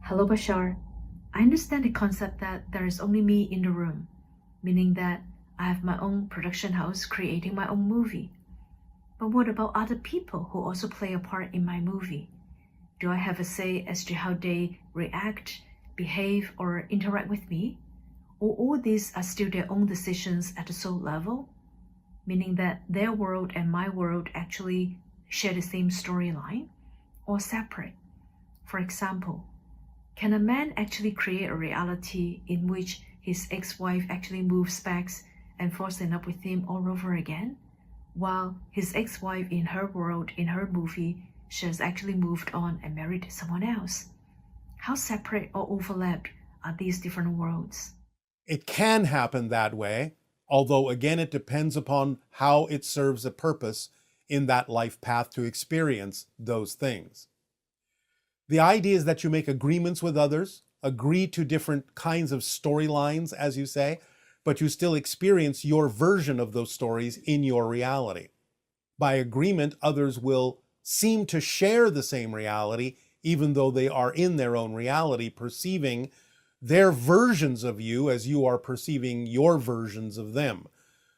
Hello, Bashar. I understand the concept that there is only me in the room, meaning that I have my own production house creating my own movie. But what about other people who also play a part in my movie? Do I have a say as to how they react, behave, or interact with me? Or all these are still their own decisions at the soul level, meaning that their world and my world actually share the same storyline or separate? For example, can a man actually create a reality in which his ex-wife actually moves back and falls in love with him all over again, while his ex-wife in her world, in her movie, she has actually moved on and married someone else? How separate or overlapped are these different worlds? It can happen that way, although again, it depends upon how it serves a purpose in that life path to experience those things. The idea is that you make agreements with others, agree to different kinds of storylines, as you say, but you still experience your version of those stories in your reality. By agreement, others will seem to share the same reality, even though they are in their own reality, perceiving their versions of you as you are perceiving your versions of them.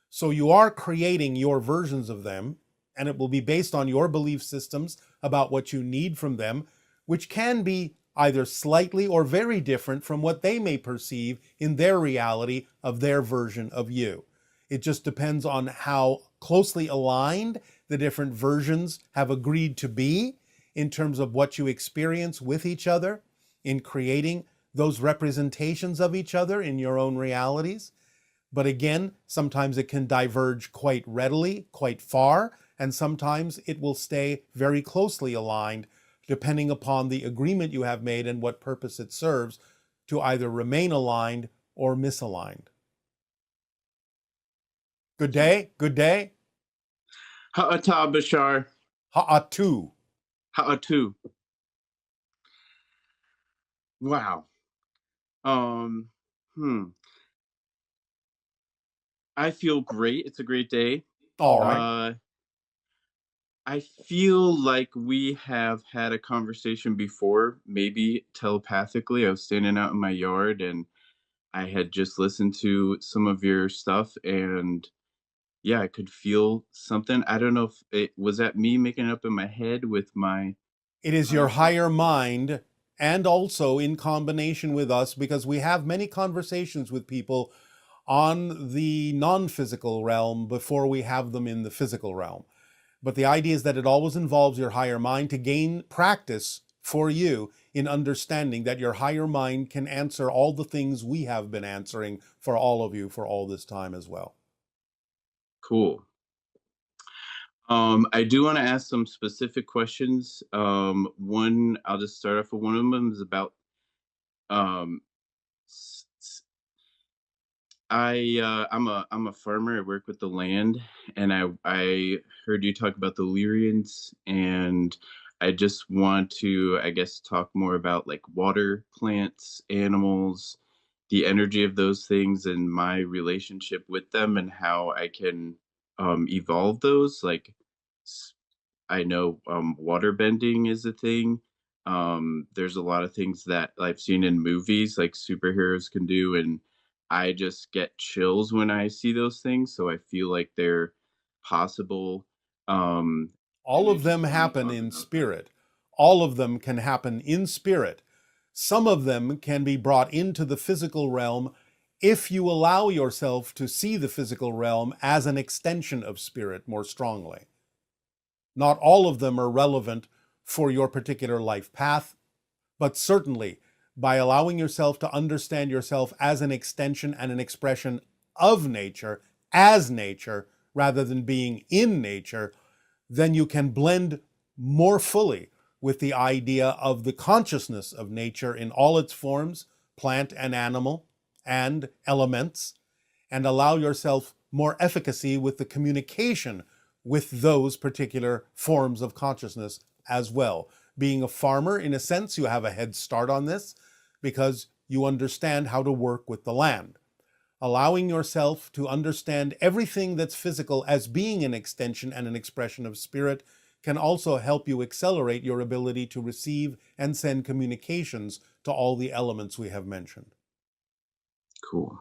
So you are creating your versions of them, and it will be based on your belief systems about what you need from them, which can be either slightly or very different from what they may perceive in their reality of their version of you. It just depends on how closely aligned the different versions have agreed to be in terms of what you experience with each other in creating those representations of each other in your own realities. But again, sometimes it can diverge quite readily, quite far, and sometimes it will stay very closely aligned, depending upon the agreement you have made and what purpose it serves to either remain aligned or misaligned. Good day, good day. Ha'ata Bashar. Ha'atu. Ha'atu. Wow. Um, hmm. I feel great. It's a great day. All right. Uh, I feel like we have had a conversation before, maybe telepathically. I was standing out in my yard and I had just listened to some of your stuff and yeah, I could feel something. I don't know if it was that me making it up in my head with my It is your higher mind, and also in combination with us, because we have many conversations with people on the non-physical realm before we have them in the physical realm. But the idea is that it always involves your higher mind to gain practice for you in understanding that your higher mind can answer all the things we have been answering for all of you for all this time as well. cool. I do want to ask some specific questions. One, I'll just start off with one of them is about um, I'm a farmer. I work with the land, and I heard you talk about the Lyrians, and I just want to, I guess, talk more about like water, plants, animals, the energy of those things, and my relationship with them, and how I can evolve those. Like, s- I know water bending is a thing. There's a lot of things that I've seen in movies, like superheroes can do, and I just get chills when I see those things, so I feel like they're possible. Um, All of them happen in spirit. All of them can happen in spirit. Some of them can be brought into the physical realm if you allow yourself to see the physical realm as an extension of spirit more strongly. Not all of them are relevant for your particular life path, but certainly by allowing yourself to understand yourself as an extension and an expression of nature, as nature, rather than being in nature, then you can blend more fully with the idea of the consciousness of nature in all its forms, plant and animal, and elements, and allow yourself more efficacy with the communication with those particular forms of consciousness as well. Being a farmer, in a sense, you have a head start on this because you understand how to work with the land. Allowing yourself to understand everything that's physical as being an extension and an expression of spirit can also help you accelerate your ability to receive and send communications to all the elements we have mentioned. Cool.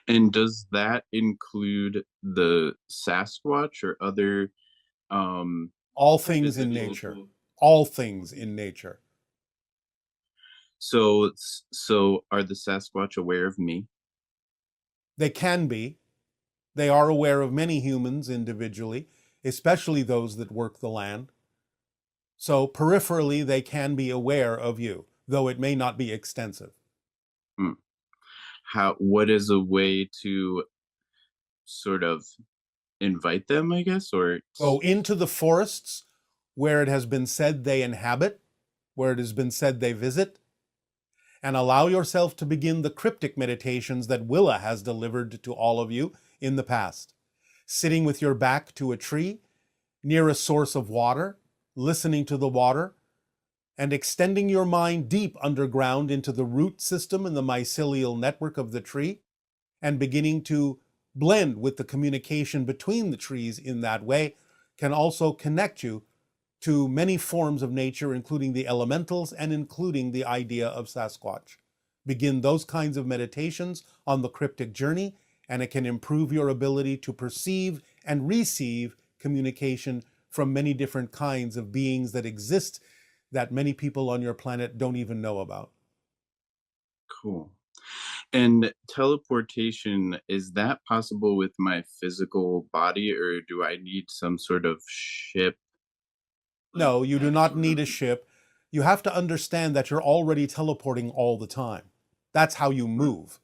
And does that include the Sasquatch or other All things in physical? nature. All things in nature. So are the Sasquatch aware of me? They can be. They are aware of many humans individually, especially those that work the land. So peripherally, they can be aware of you, though it may not be extensive. Hmm. What is a way to sort of invite them, I guess, or Go into the forests where it has been said they inhabit, where it has been said they visit, and allow yourself to begin the cryptic meditations that Willa has delivered to all of you in the past. Sitting with your back to a tree, near a source of water, listening to the water, and extending your mind deep underground into the root system and the mycelial network of the tree, and beginning to blend with the communication between the trees in that way, can also connect you to many forms of nature, including the elementals and including the idea of Sasquatch. Begin those kinds of meditations on the cryptic journey, and it can improve your ability to perceive and receive communication from many different kinds of beings that exist that many people on your planet don't even know about. cool. And teleportation, is that possible with my physical body, or do I need some sort of ship? No, you do not need a ship. You have to understand that you're already teleporting all the time. That's how you move.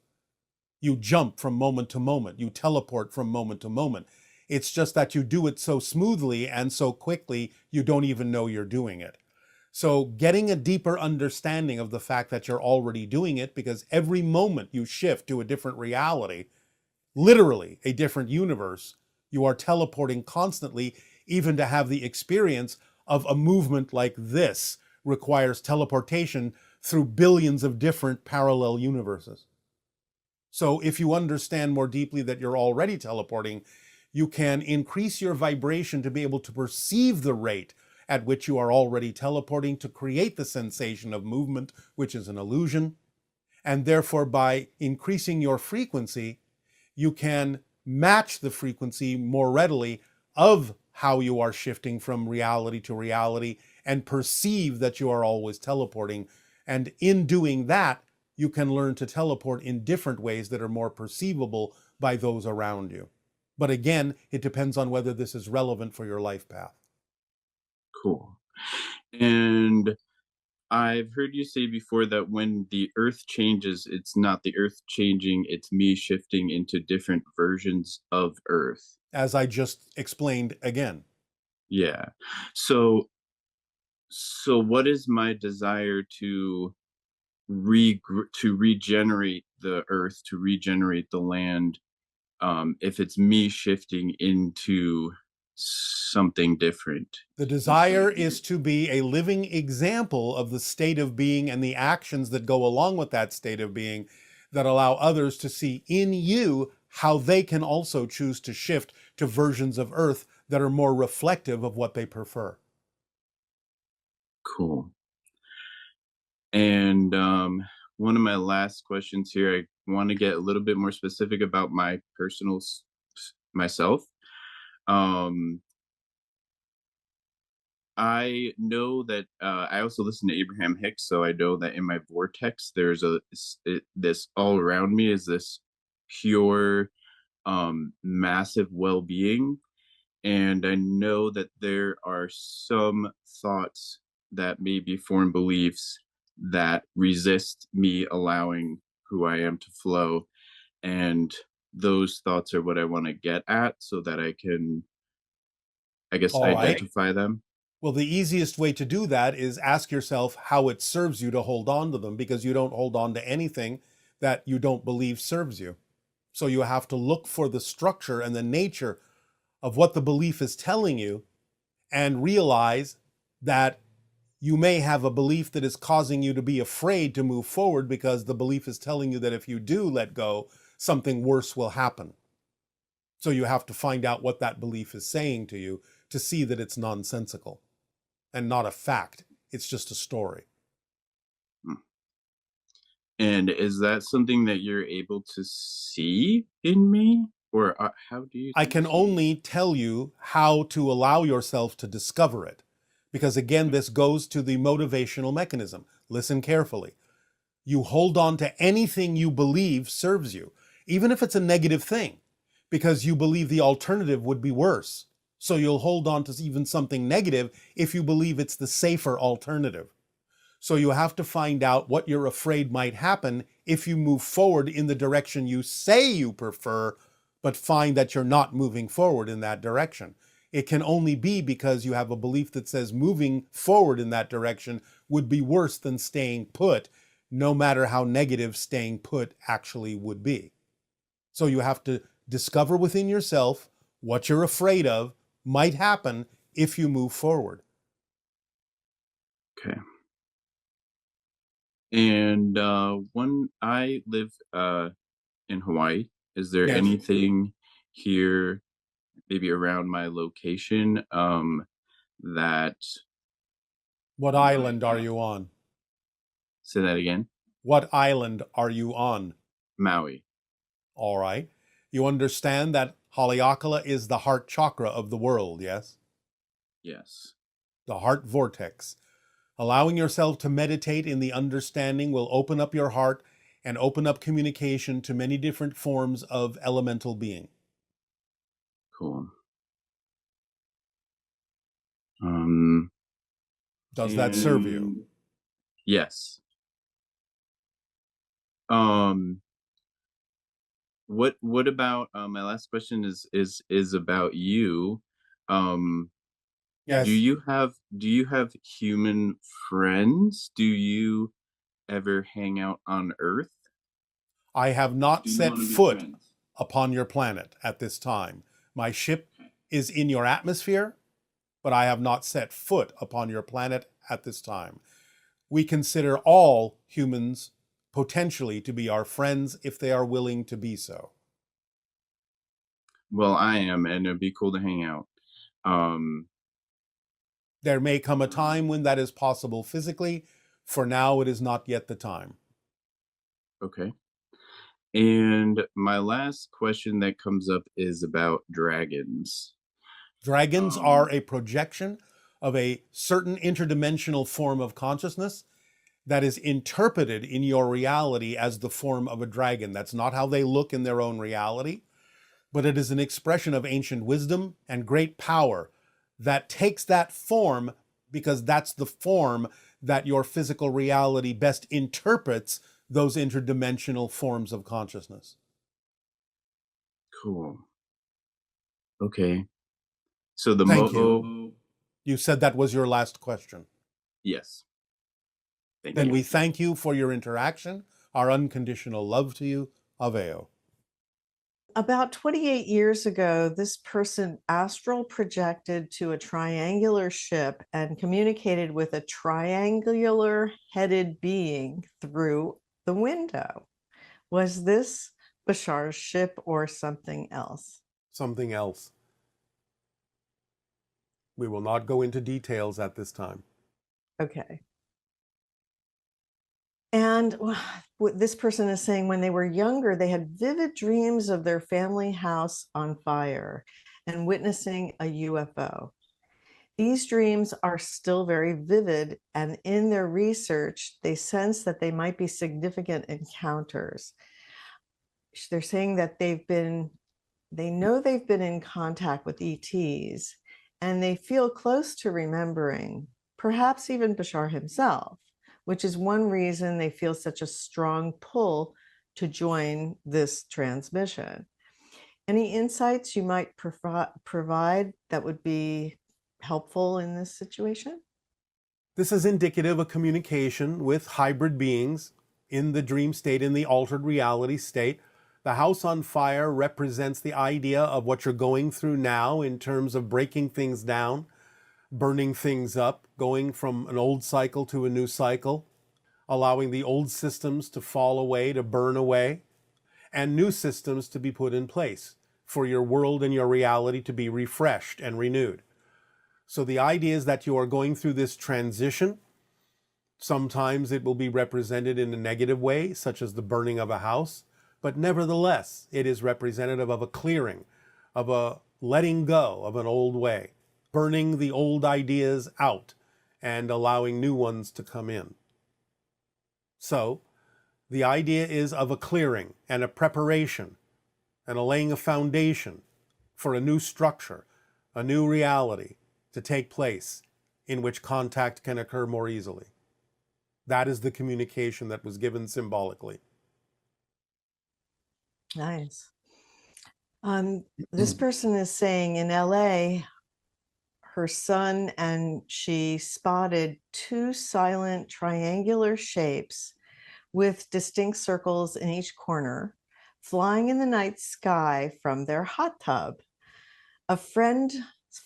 You jump from moment to moment. You teleport from moment to moment. It's just that you do it so smoothly and so quickly, you don't even know you're doing it. So getting a deeper understanding of the fact that you're already doing it, because every moment you shift to a different reality, literally a different universe, you are teleporting constantly. Even to have the experience of a movement like this requires teleportation through billions of different parallel universes. So if you understand more deeply that you're already teleporting, you can increase your vibration to be able to perceive the rate at which you are already teleporting to create the sensation of movement, which is an illusion. And therefore, by increasing your frequency, you can match the frequency more readily of how you are shifting from reality to reality and perceive that you are always teleporting. And in doing that, you can learn to teleport in different ways that are more perceivable by those around you. But again, it depends on whether this is relevant for your life path. Cool. And I've heard you say before that when the earth changes, it's not the earth changing, it's me shifting into different versions of earth. As I just explained again, Yeah. So what is my desire to to regenerate the earth, to regenerate the land, if it's me shifting into something different? the desire is to be a living example of the state of being and the actions that go along with that state of being that allow others to see in you how they can also choose to shift to versions of Earth that are more reflective of what they prefer. Cool. And one of my last questions here, I want to get a little bit more specific about my personal myself. Um, I know that I also listen to Abraham Hicks, so I know that in my vortex, there's this all around me is this pure, massive well-being, and I know that there are some thoughts that may be foreign beliefs that resist me allowing who I am to flow, and those thoughts are what I want to get at so that I can, I guess, All right. identify them. Well, the easiest way to do that is ask yourself how it serves you to hold on to them, because you don't hold on to anything that you don't believe serves you. So you have to look for the structure and the nature of what the belief is telling you and realize that you may have a belief that is causing you to be afraid to move forward because the belief is telling you that if you do let go, something worse will happen. So you have to find out what that belief is saying to you to see that it's nonsensical and not a fact. It's just a story. And is that something that you're able to see in me? Or how do you I can see? only tell you how to allow yourself to discover it. Because again, this goes to the motivational mechanism. Listen carefully. You hold on to anything you believe serves you, even if it's a negative thing, because you believe the alternative would be worse. So you'll hold on to even something negative if you believe it's the safer alternative. So you have to find out what you're afraid might happen if you move forward in the direction you say you prefer, but find that you're not moving forward in that direction. It can only be because you have a belief that says moving forward in that direction would be worse than staying put, no matter how negative staying put actually would be. So you have to discover within yourself what you're afraid of might happen if you move forward. Okay. And when I live in Hawaii, is there Yes. anything here, maybe around my location, that What might island are you on? say that again? What island are you on? Maui. All right. You understand that Haleakala is the heart chakra of the world, yes? Yes. The heart vortex. Allowing yourself to meditate in the understanding will open up your heart and open up communication to many different forms of elemental being. Cool. Um, Does that serve you? and yes. Um, what about my last question is about you. Um, do Yes. you have human friends? Do you ever hang out on Earth? I have not Do you set want to be foot friends? upon your planet at this time. My ship is in your atmosphere, but I have not set foot upon your planet at this time. We consider all humans potentially to be our friends if they are willing to be so. Well, I am, and it'd be cool to hang out. Um, There may come a time when that is possible physically. For now, it is not yet the time. okay. And my last question that comes up is about dragons. Dragons are Um, a projection of a certain interdimensional form of consciousness that is interpreted in your reality as the form of a dragon. That's not how they look in their own reality, but it is an expression of ancient wisdom and great power that takes that form because that's the form that your physical reality best interprets those interdimensional forms of consciousness. cool. Okay. So the Thank you. moho, You said that was your last question. yes. Thank Then you. we thank you for your interaction, our unconditional love to you. Aveo. About 28 years ago, this person astral projected to a triangular ship and communicated with a triangular headed being through the window. Was this Bashar's ship or something else? Something else. We will not go into details at this time. Okay. And what this person is saying, when they were younger, they had vivid dreams of their family house on fire and witnessing a UFO. These dreams are still very vivid, and in their research, they sense that they might be significant encounters. They're saying that they know they've been in contact with ETs, and they feel close to remembering, perhaps even Bashar himself, which is one reason they feel such a strong pull to join this transmission. Any insights you might provide that would be helpful in this situation? This is indicative of communication with hybrid beings in the dream state, in the altered reality state. The house on fire represents the idea of what you're going through now in terms of breaking things down, burning things up, going from an old cycle to a new cycle, allowing the old systems to fall away, to burn away, and new systems to be put in place for your world and your reality to be refreshed and renewed. So the idea is that you are going through this transition. Sometimes it will be represented in a negative way, such as the burning of a house, but nevertheless, it is representative of a clearing, of a letting go of an old way, burning the old ideas out and allowing new ones to come in. So the idea is of a clearing and a preparation and a laying a foundation for a new structure, a new reality to take place in which contact can occur more easily. That is the communication that was given symbolically. Nice. This person is saying in LA, her son and she spotted two silent triangular shapes with distinct circles in each corner, flying in the night sky from their hot tub. A friend's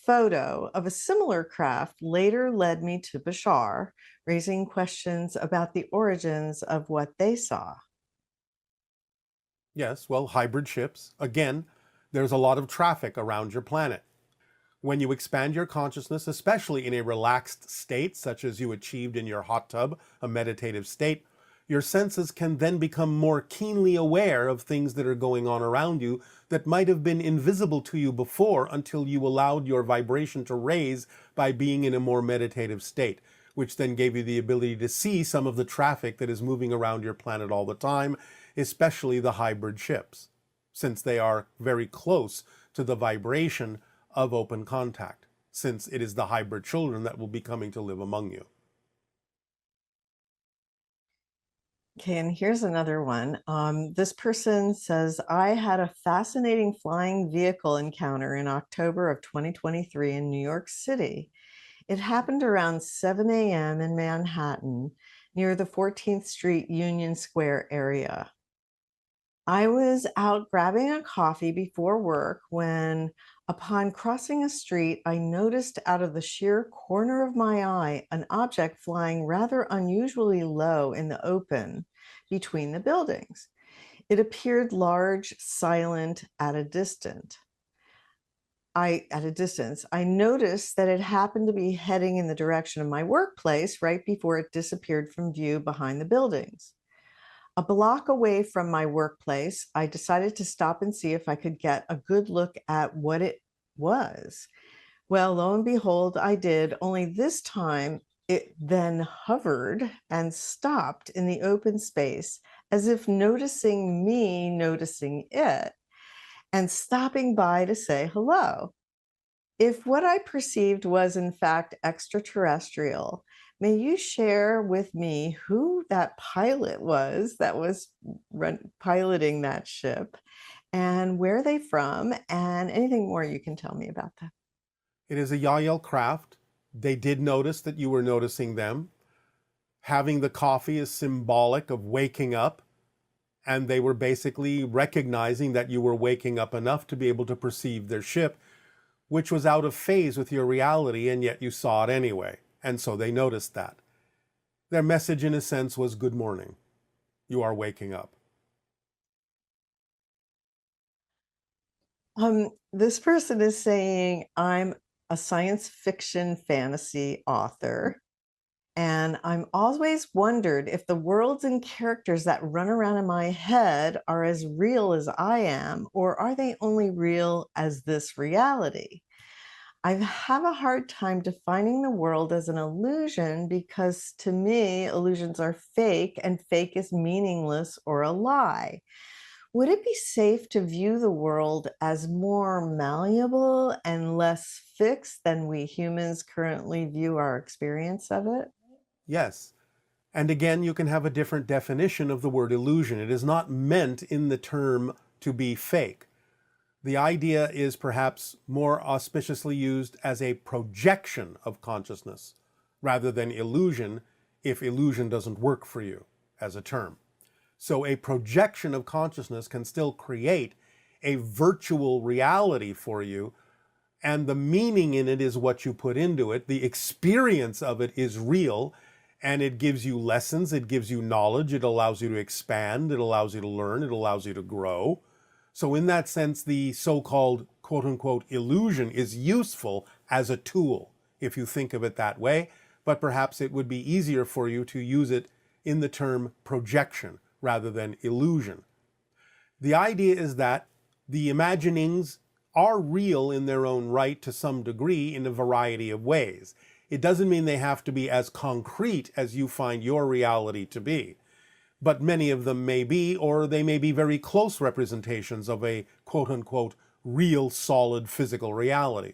photo of a similar craft later led me to Bashar, raising questions about the origins of what they saw. Yes, well, hybrid ships. Again, there's a lot of traffic around your planet. When you expand your consciousness, especially in a relaxed state, such as you achieved in your hot tub, a meditative state, your senses can then become more keenly aware of things that are going on around you that might have been invisible to you before until you allowed your vibration to raise by being in a more meditative state, which then gave you the ability to see some of the traffic that is moving around your planet all the time, especially the hybrid ships, since they are very close to the vibration of open contact, since it is the hybrid children that will be coming to live among you. Okay, and here's another one. This person says, I had a fascinating flying vehicle encounter in October of 2023 in New York City. It happened around 7 a.m. in Manhattan near the 14th Street Union Square area. I was out grabbing a coffee before work when, upon crossing a street, I noticed out of the sheer corner of my eye an object flying rather unusually low in the open between the buildings. It appeared large, silent, at a distance. I noticed that it happened to be heading in the direction of my workplace right before it disappeared from view behind the buildings. A block away from my workplace, I decided to stop and see if I could get a good look at what it was. Well, lo and behold, I did, only this time it then hovered and stopped in the open space as if noticing me noticing it and stopping by to say hello. If what I perceived was in fact extraterrestrial, may you share with me who that pilot was that was piloting that ship and where they from and anything more you can tell me about that? It is a Yael craft. They did notice that you were noticing them. Having the coffee is symbolic of waking up, and they were basically recognizing that you were waking up enough to be able to perceive their ship, which was out of phase with your reality, and yet you saw it anyway. And so they noticed that. Their message, in a sense, was good morning. You are waking up. This person is saying, I'm a science fiction fantasy author, and I'm always wondered if the worlds and characters that run around in my head are as real as I am, or are they only real as this reality? I have a hard time defining the world as an illusion because to me, illusions are fake and fake is meaningless or a lie. Would it be safe to view the world as more malleable and less fixed than we humans currently view our experience of it? Yes. And again, you can have a different definition of the word illusion. It is not meant in the term to be fake. The idea is perhaps more auspiciously used as a projection of consciousness rather than illusion, if illusion doesn't work for you as a term. So a projection of consciousness can still create a virtual reality for you, and the meaning in it is what you put into it. The experience of it is real, and it gives you lessons, it gives you knowledge, it allows you to expand, it allows you to learn, it allows you to grow. So in that sense, the so-called quote-unquote illusion is useful as a tool. if you think of it that way, but perhaps it would be easier for you to use it in the term projection rather than illusion. The idea is that the imaginings are real in their own right to some degree in a variety of ways. It doesn't mean they have to be as concrete as you find your reality to be, but many of them may be, or they may be very close representations of a quote-unquote real solid physical reality.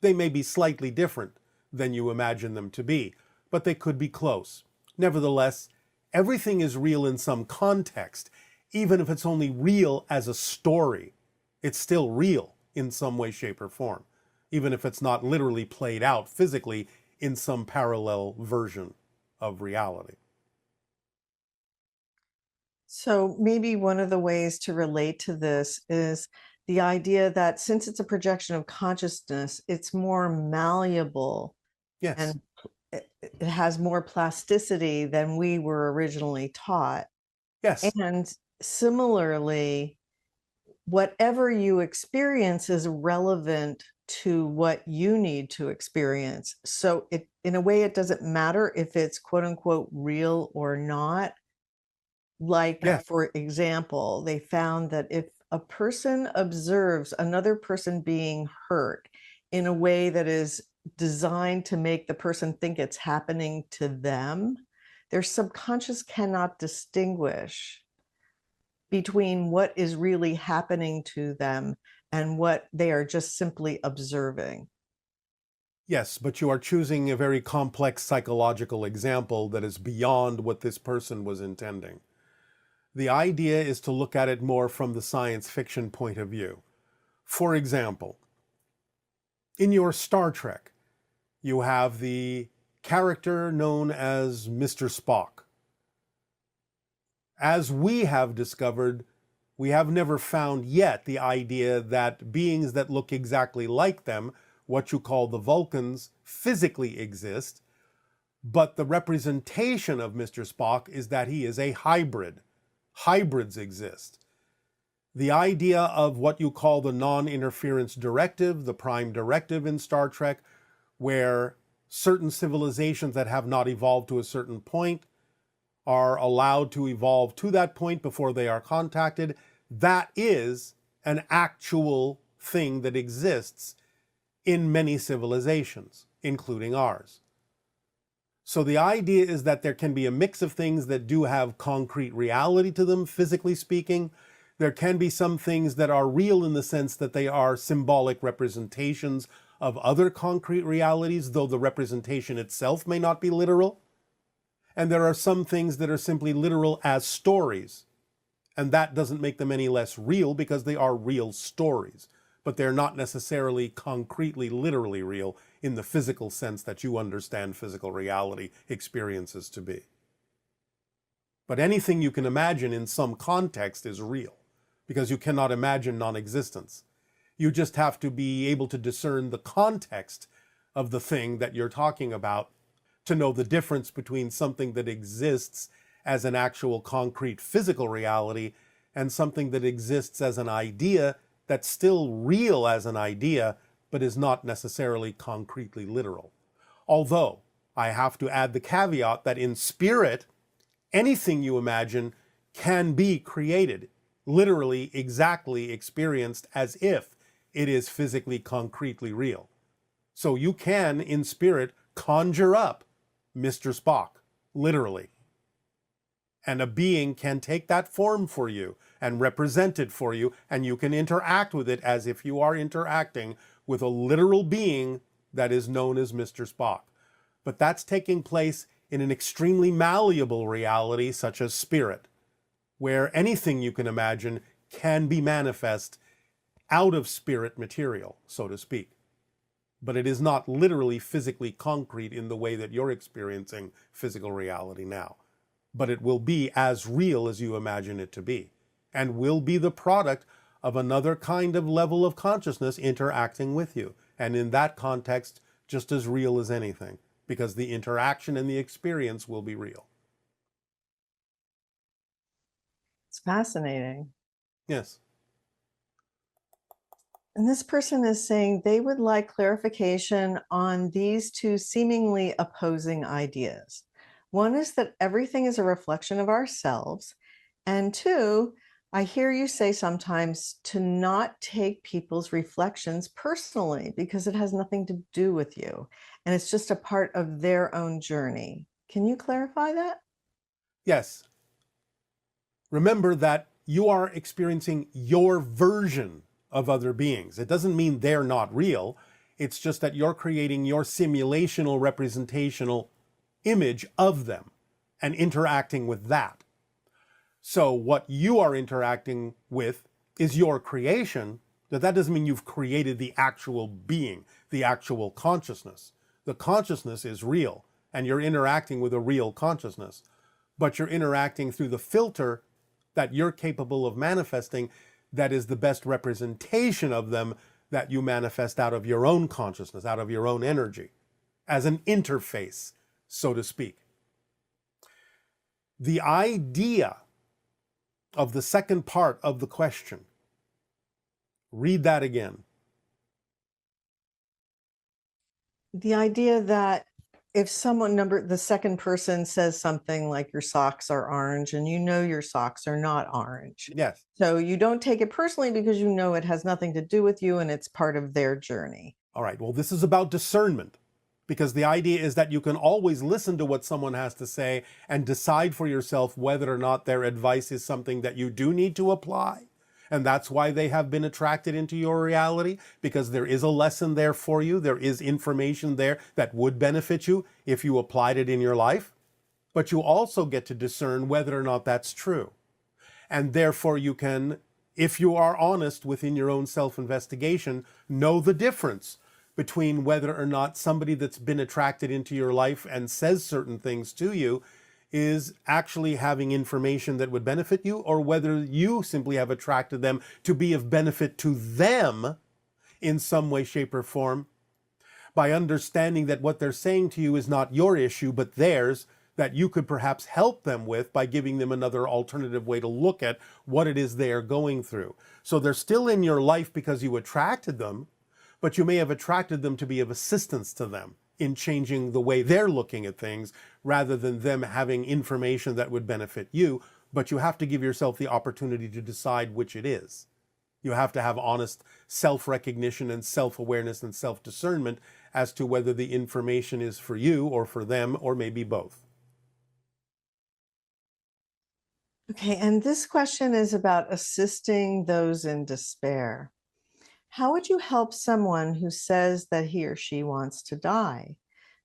They may be slightly different than you imagine them to be, but they could be close. Nevertheless, everything is real in some context, even if it's only real as a story. It's still real in some way, shape, or form, even if it's not literally played out physically in some parallel version of reality. So maybe one of the ways to relate to this is the idea that since it's a projection of consciousness, it's more malleable Yes. and it has more plasticity than we were originally taught. Yes. And similarly, whatever you experience is relevant to what you need to experience. So in a way, it doesn't matter if it's quote unquote real or not. Like, Yes. for example, they found that if a person observes another person being hurt in a way that is designed to make the person think it's happening to them, their subconscious cannot distinguish between what is really happening to them and what they are just simply observing. Yes, but you are choosing a very complex psychological example that is beyond what this person was intending. The idea is to look at it more from the science fiction point of view. For example, in your Star Trek, you have the character known as Mr. Spock. As we have discovered, we have never found yet the idea that beings that look exactly like them, what you call the Vulcans, physically exist, but the representation of Mr. Spock is that he is a hybrid. Hybrids exist. The idea of what you call the non-interference directive, the prime directive in Star Trek, where certain civilizations that have not evolved to a certain point are allowed to evolve to that point before they are contacted, that is an actual thing that exists in many civilizations, including ours. So the idea is that there can be a mix of things that do have concrete reality to them, physically speaking. There can be some things that are real in the sense that they are symbolic representations of other concrete realities, though the representation itself may not be literal. And there are some things that are simply literal as stories. And that doesn't make them any less real because they are real stories. But they're not necessarily concretely, literally real in the physical sense that you understand physical reality experiences to be. But anything you can imagine in some context is real, because you cannot imagine non-existence. You just have to be able to discern the context of the thing that you're talking about to know the difference between something that exists as an actual concrete physical reality and something that exists as an idea that's still real as an idea, but is not necessarily concretely literal. Although, I have to add the caveat that in spirit, anything you imagine can be created, literally exactly experienced as if it is physically, concretely real. So you can, in spirit, conjure up Mr. Spock, literally. And a being can take that form for you and represent it for you, and you can interact with it as if you are interacting with a literal being that is known as Mr. Spock. But that's taking place in an extremely malleable reality such as spirit, where anything you can imagine can be manifest out of spirit material, so to speak. But it is not literally physically concrete in the way that you're experiencing physical reality now. But it will be as real as you imagine it to be, and will be the product of another kind of level of consciousness interacting with you. And in that context, just as real as anything, because the interaction and the experience will be real. It's fascinating. Yes. And this person is saying they would like clarification on these two seemingly opposing ideas. One is that everything is a reflection of ourselves. And two, I hear you say sometimes to not take people's reflections personally because it has nothing to do with you. And it's just a part of their own journey. Can you clarify that? Yes. Remember that you are experiencing your version of other beings. It doesn't mean they're not real. It's just that you're creating your simulational representational image of them and interacting with that. So what you are interacting with is your creation, but that doesn't mean you've created the actual being, the actual consciousness. The consciousness is real, and you're interacting with a real consciousness, but you're interacting through the filter that you're capable of manifesting that is the best representation of them that you manifest out of your own consciousness, out of your own energy, as an interface, so to speak. The idea of the second part of the question, read that again. The idea that if someone the second person says something like your socks are orange and you know your socks are not orange. Yes. So you don't take it personally because you know it has nothing to do with you and it's part of their journey. All right. Well, this is about discernment, because the idea is that you can always listen to what someone has to say and decide for yourself whether or not their advice is something that you do need to apply. And that's why they have been attracted into your reality, because there is a lesson there for you. There is information there that would benefit you if you applied it in your life. But you also get to discern whether or not that's true. And therefore you can, if you are honest within your own self-investigation, know the difference between whether or not somebody that's been attracted into your life and says certain things to you is actually having information that would benefit you, or whether you simply have attracted them to be of benefit to them in some way, shape, or form, by understanding that what they're saying to you is not your issue, but theirs, that you could perhaps help them with by giving them another alternative way to look at what it is they are going through. So they're still in your life because you attracted them, but you may have attracted them to be of assistance to them in changing the way they're looking at things, rather than them having information that would benefit you. But you have to give yourself the opportunity to decide which it is. You have to have honest self-recognition and self-awareness and self-discernment as to whether the information is for you or for them, or maybe both. Okay, and this question is about assisting those in despair. How would you help someone who says that he or she wants to die?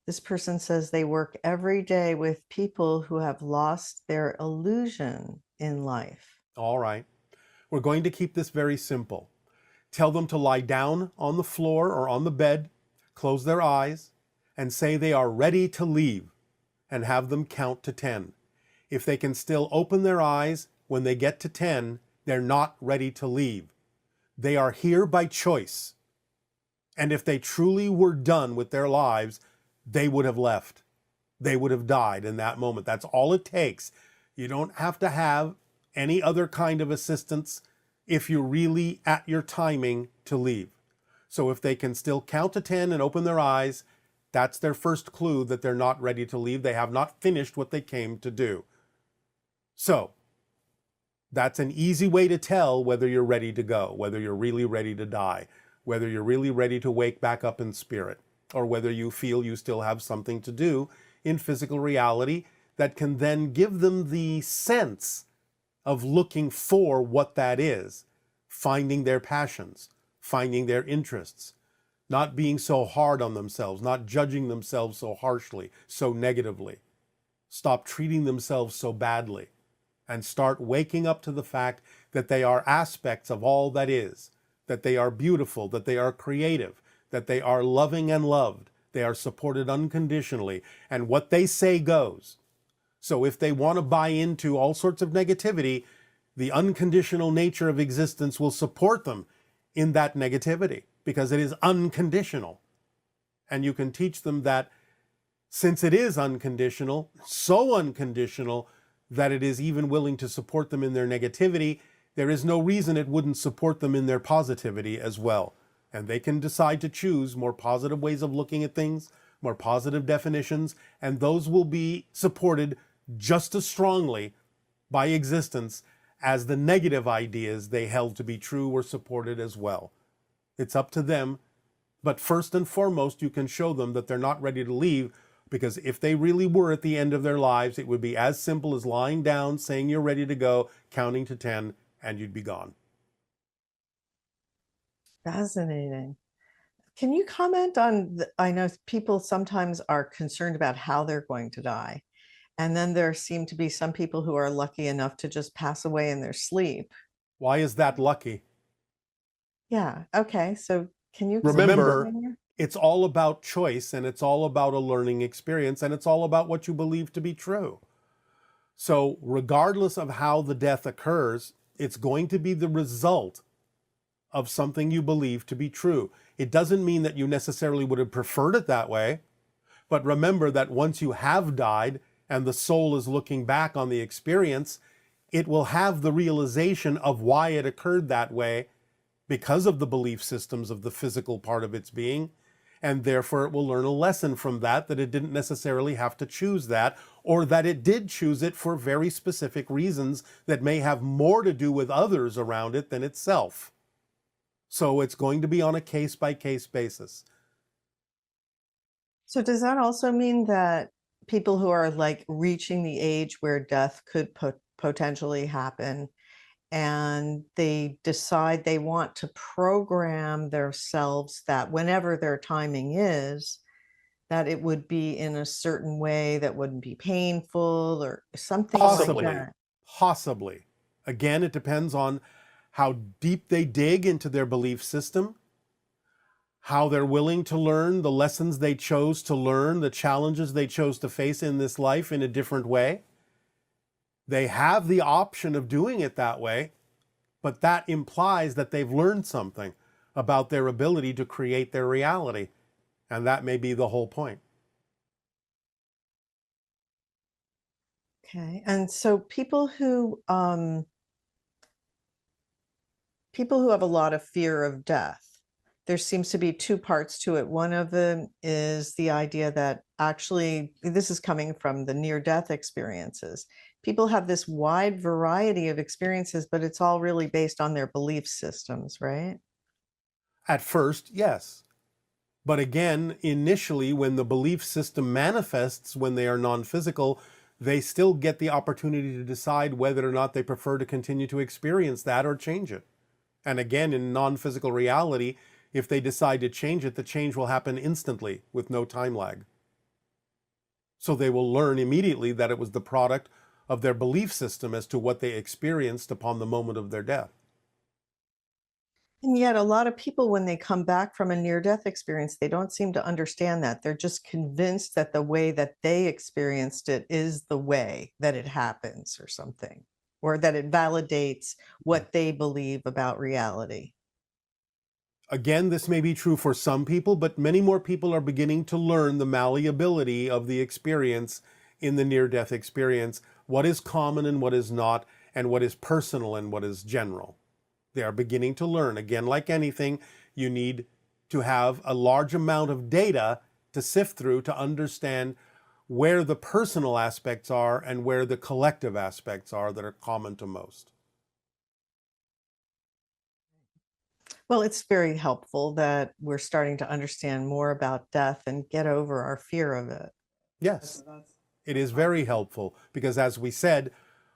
This person says they work every day with people who have lost their illusion in life. All right. We're going to keep this very simple. Tell them to lie down on the floor or on the bed, close their eyes, and say they are ready to leave, and have them count to 10. If they can still open their eyes when they get to 10, they're not ready to leave. They are here by choice. And if they truly were done with their lives, they would have left. They would have died in that moment. That's all it takes. You don't have to have any other kind of assistance if you're really at your timing to leave. So if they can still count to 10 and open their eyes, that's their first clue that they're not ready to leave. They have not finished what they came to do. So that's an easy way to tell whether you're ready to go, whether you're really ready to die, whether you're really ready to wake back up in spirit, or whether you feel you still have something to do in physical reality that can then give them the sense of looking for what that is, finding their passions, finding their interests, not being so hard on themselves, not judging themselves so harshly, so negatively. Stop treating themselves so badly, and start waking up to the fact that they are aspects of all that is, that they are beautiful, that they are creative, that they are loving and loved, they are supported unconditionally, and what they say goes. So if they want to buy into all sorts of negativity, the unconditional nature of existence will support them in that negativity, because it is unconditional. And you can teach them that since it is unconditional, so unconditional, that it is even willing to support them in their negativity, there is no reason it wouldn't support them in their positivity as well. And they can decide to choose more positive ways of looking at things, more positive definitions, and those will be supported just as strongly by existence as the negative ideas they held to be true were supported as well. It's up to them, but first and foremost, you can show them that they're not ready to leave, because if they really were at the end of their lives, it would be as simple as lying down, saying you're ready to go, counting to 10, and you'd be gone. Fascinating. Can you comment on, I know people sometimes are concerned about how they're going to die. And then there seem to be some people who are lucky enough to just pass away in their sleep. Why is that lucky? Yeah. Okay. So can you Remember, it's all about choice, and it's all about a learning experience, and it's all about what you believe to be true. So regardless of how the death occurs, it's going to be the result of something you believe to be true. It doesn't mean that you necessarily would have preferred it that way, but remember that once you have died and the soul is looking back on the experience, it will have the realization of why it occurred that way because of the belief systems of the physical part of its being, and therefore it will learn a lesson from that, that it didn't necessarily have to choose that, or that it did choose it for very specific reasons that may have more to do with others around it than itself. So it's going to be on a case-by-case basis. So does that also mean that people who are like reaching the age where death could potentially happen, and they decide they want to program themselves that whenever their timing is, that it would be in a certain way that wouldn't be painful or something like that? Possibly. Again, it depends on how deep they dig into their belief system, how they're willing to learn the lessons they chose to learn, the challenges they chose to face in this life in a different way. They have the option of doing it that way, but that implies that they've learned something about their ability to create their reality. And that may be the whole point. Okay. And so people who have a lot of fear of death, there seems to be two parts to it. One of them is the idea that actually, this is coming from the near-death experiences. People have this wide variety of experiences, but it's all really based on their belief systems, right? At first, yes. But again, initially, when the belief system manifests, when they are non-physical, they still get the opportunity to decide whether or not they prefer to continue to experience that or change it. And again, in non-physical reality, if they decide to change it, the change will happen instantly with no time lag. So they will learn immediately that it was the product of their belief system as to what they experienced upon the moment of their death. And yet a lot of people, when they come back from a near-death experience, they don't seem to understand that. They're just convinced that the way that they experienced it is the way that it happens or something, or that it validates what they believe about reality. Again, this may be true for some people, but many more people are beginning to learn the malleability of the experience in the near-death experience, what is common and what is not, and what is personal and what is general. They are beginning to learn. Again, like anything, you need to have a large amount of data to sift through to understand where the personal aspects are and where the collective aspects are that are common to most. Well, it's very helpful that we're starting to understand more about death and get over our fear of it. Yes, it is very helpful because, as we said,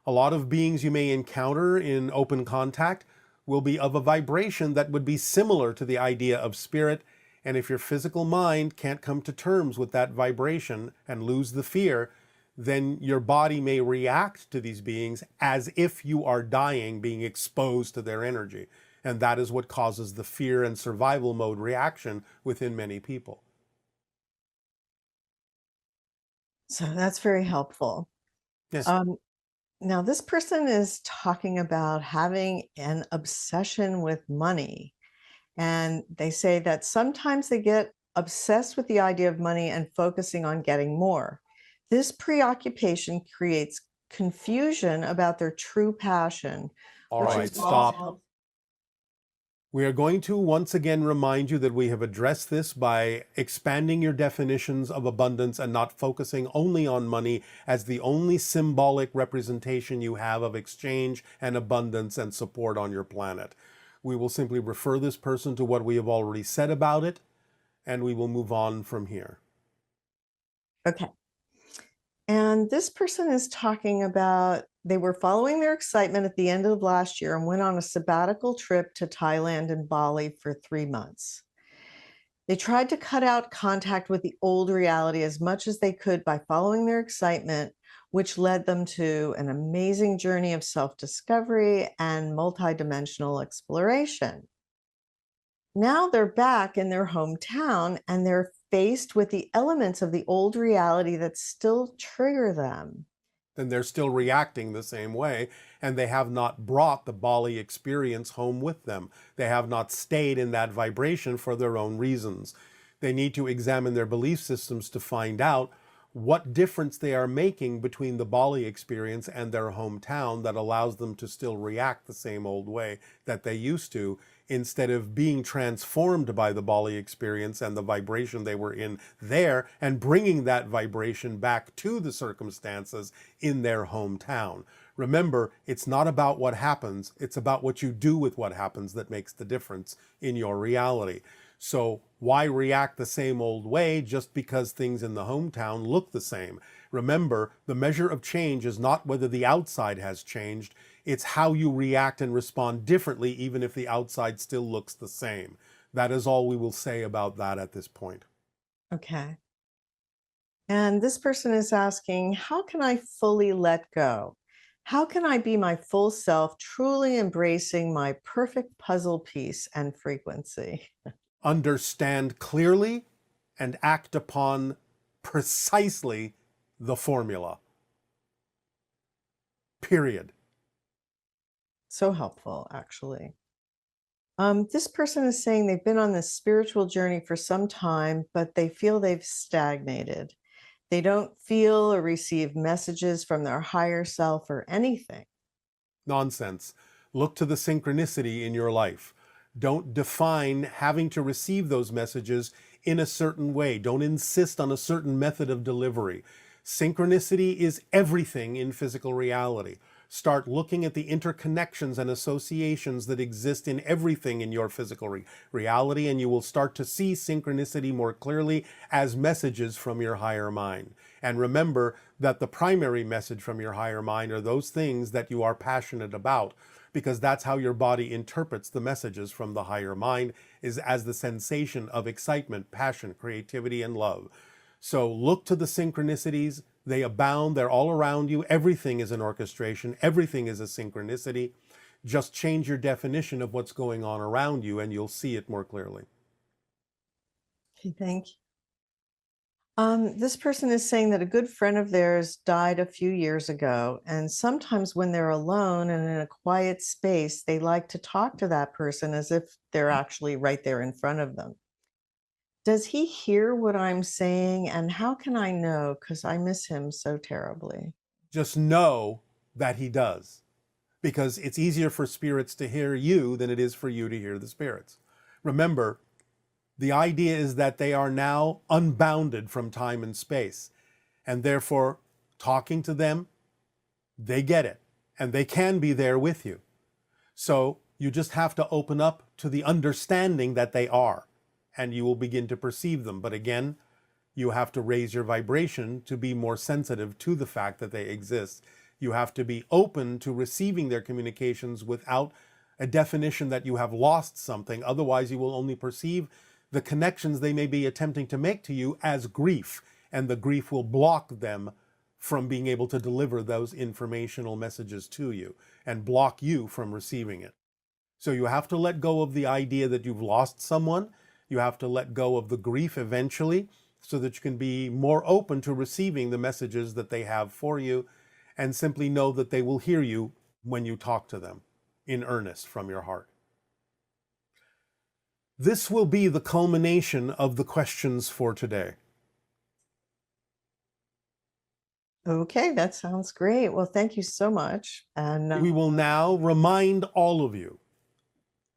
a lot of beings you may encounter in open contact will be of a vibration that would be similar to the idea of spirit. And if your physical mind can't come to terms with that vibration and lose the fear, then your body may react to these beings as if you are dying, being exposed to their energy. And that is what causes the fear and survival mode reaction within many people. So that's very helpful. Yes. Now, this person is talking about having an obsession with money. And they say that sometimes they get obsessed with the idea of money and focusing on getting more. This preoccupation creates confusion about their true passion, All which right, is stop. also We are going to once again remind you that we have addressed this by expanding your definitions of abundance and not focusing only on money as the only symbolic representation you have of exchange and abundance and support on your planet. We will simply refer this person to what we have already said about it, and we will move on from here. okay. And this person is talking about they were following their excitement at the end of last year and went on a sabbatical trip to Thailand and Bali for 3 months. They tried to cut out contact with the old reality as much as they could by following their excitement, which led them to an amazing journey of self-discovery and multidimensional exploration. Now they're back in their hometown and they're faced with the elements of the old reality that still trigger them. Then they're still reacting the same way, and they have not brought the Bali experience home with them. They have not stayed in that vibration for their own reasons. They need to examine their belief systems to find out what difference they are making between the Bali experience and their hometown that allows them to still react the same old way that they used to, instead of being transformed by the Bali experience and the vibration they were in there and bringing that vibration back to the circumstances in their hometown. Remember, it's not about what happens, it's about what you do with what happens that makes the difference in your reality. So why react the same old way just because things in the hometown look the same? Remember, the measure of change is not whether the outside has changed, it's how you react and respond differently even if the outside still looks the same. That is all we will say about that at this point. Okay. And this person is asking, how can I fully let go? How can I be my full self, truly embracing my perfect puzzle piece and frequency? Understand clearly and act upon precisely the formula. Period. So helpful, actually. This person is saying they've been on this spiritual journey for some time, but they feel they've stagnated. They don't feel or receive messages from their higher self or anything. Nonsense. Look to the synchronicity in your life. Don't define having to receive those messages in a certain way. Don't insist on a certain method of delivery. Synchronicity is everything in physical reality. Start looking at the interconnections and associations that exist in everything in your physical reality, and you will start to see synchronicity more clearly as messages from your higher mind. And remember that the primary message from your higher mind are those things that you are passionate about, because that's how your body interprets the messages from the higher mind, is as the sensation of excitement, passion, creativity, and love. So look to the synchronicities. They abound. They're all around you. Everything is an orchestration. Everything is a synchronicity. Just change your definition of what's going on around you and you'll see it more clearly. Okay, thank you. This person is saying that a good friend of theirs died a few years ago, and sometimes when they're alone and in a quiet space, they like to talk to that person as if they're actually right there in front of them. Does he hear what I'm saying, and how can I know? Because I miss him so terribly. Just know that he does, because it's easier for spirits to hear you than it is for you to hear the spirits. Remember, the idea is that they are now unbounded from time and space, and therefore talking to them, they get it, and they can be there with you. So you just have to open up to the understanding that they are, and you will begin to perceive them. But again, you have to raise your vibration to be more sensitive to the fact that they exist. You have to be open to receiving their communications without a definition that you have lost something. Otherwise, you will only perceive the connections they may be attempting to make to you as grief, and the grief will block them from being able to deliver those informational messages to you and block you from receiving it. So you have to let go of the idea that you've lost someone. You have to let go of the grief eventually so that you can be more open to receiving the messages that they have for you, and simply know that they will hear you when you talk to them in earnest from your heart. This will be the culmination of the questions for today. Okay, that sounds great. Well, thank you so much. And We will now remind all of you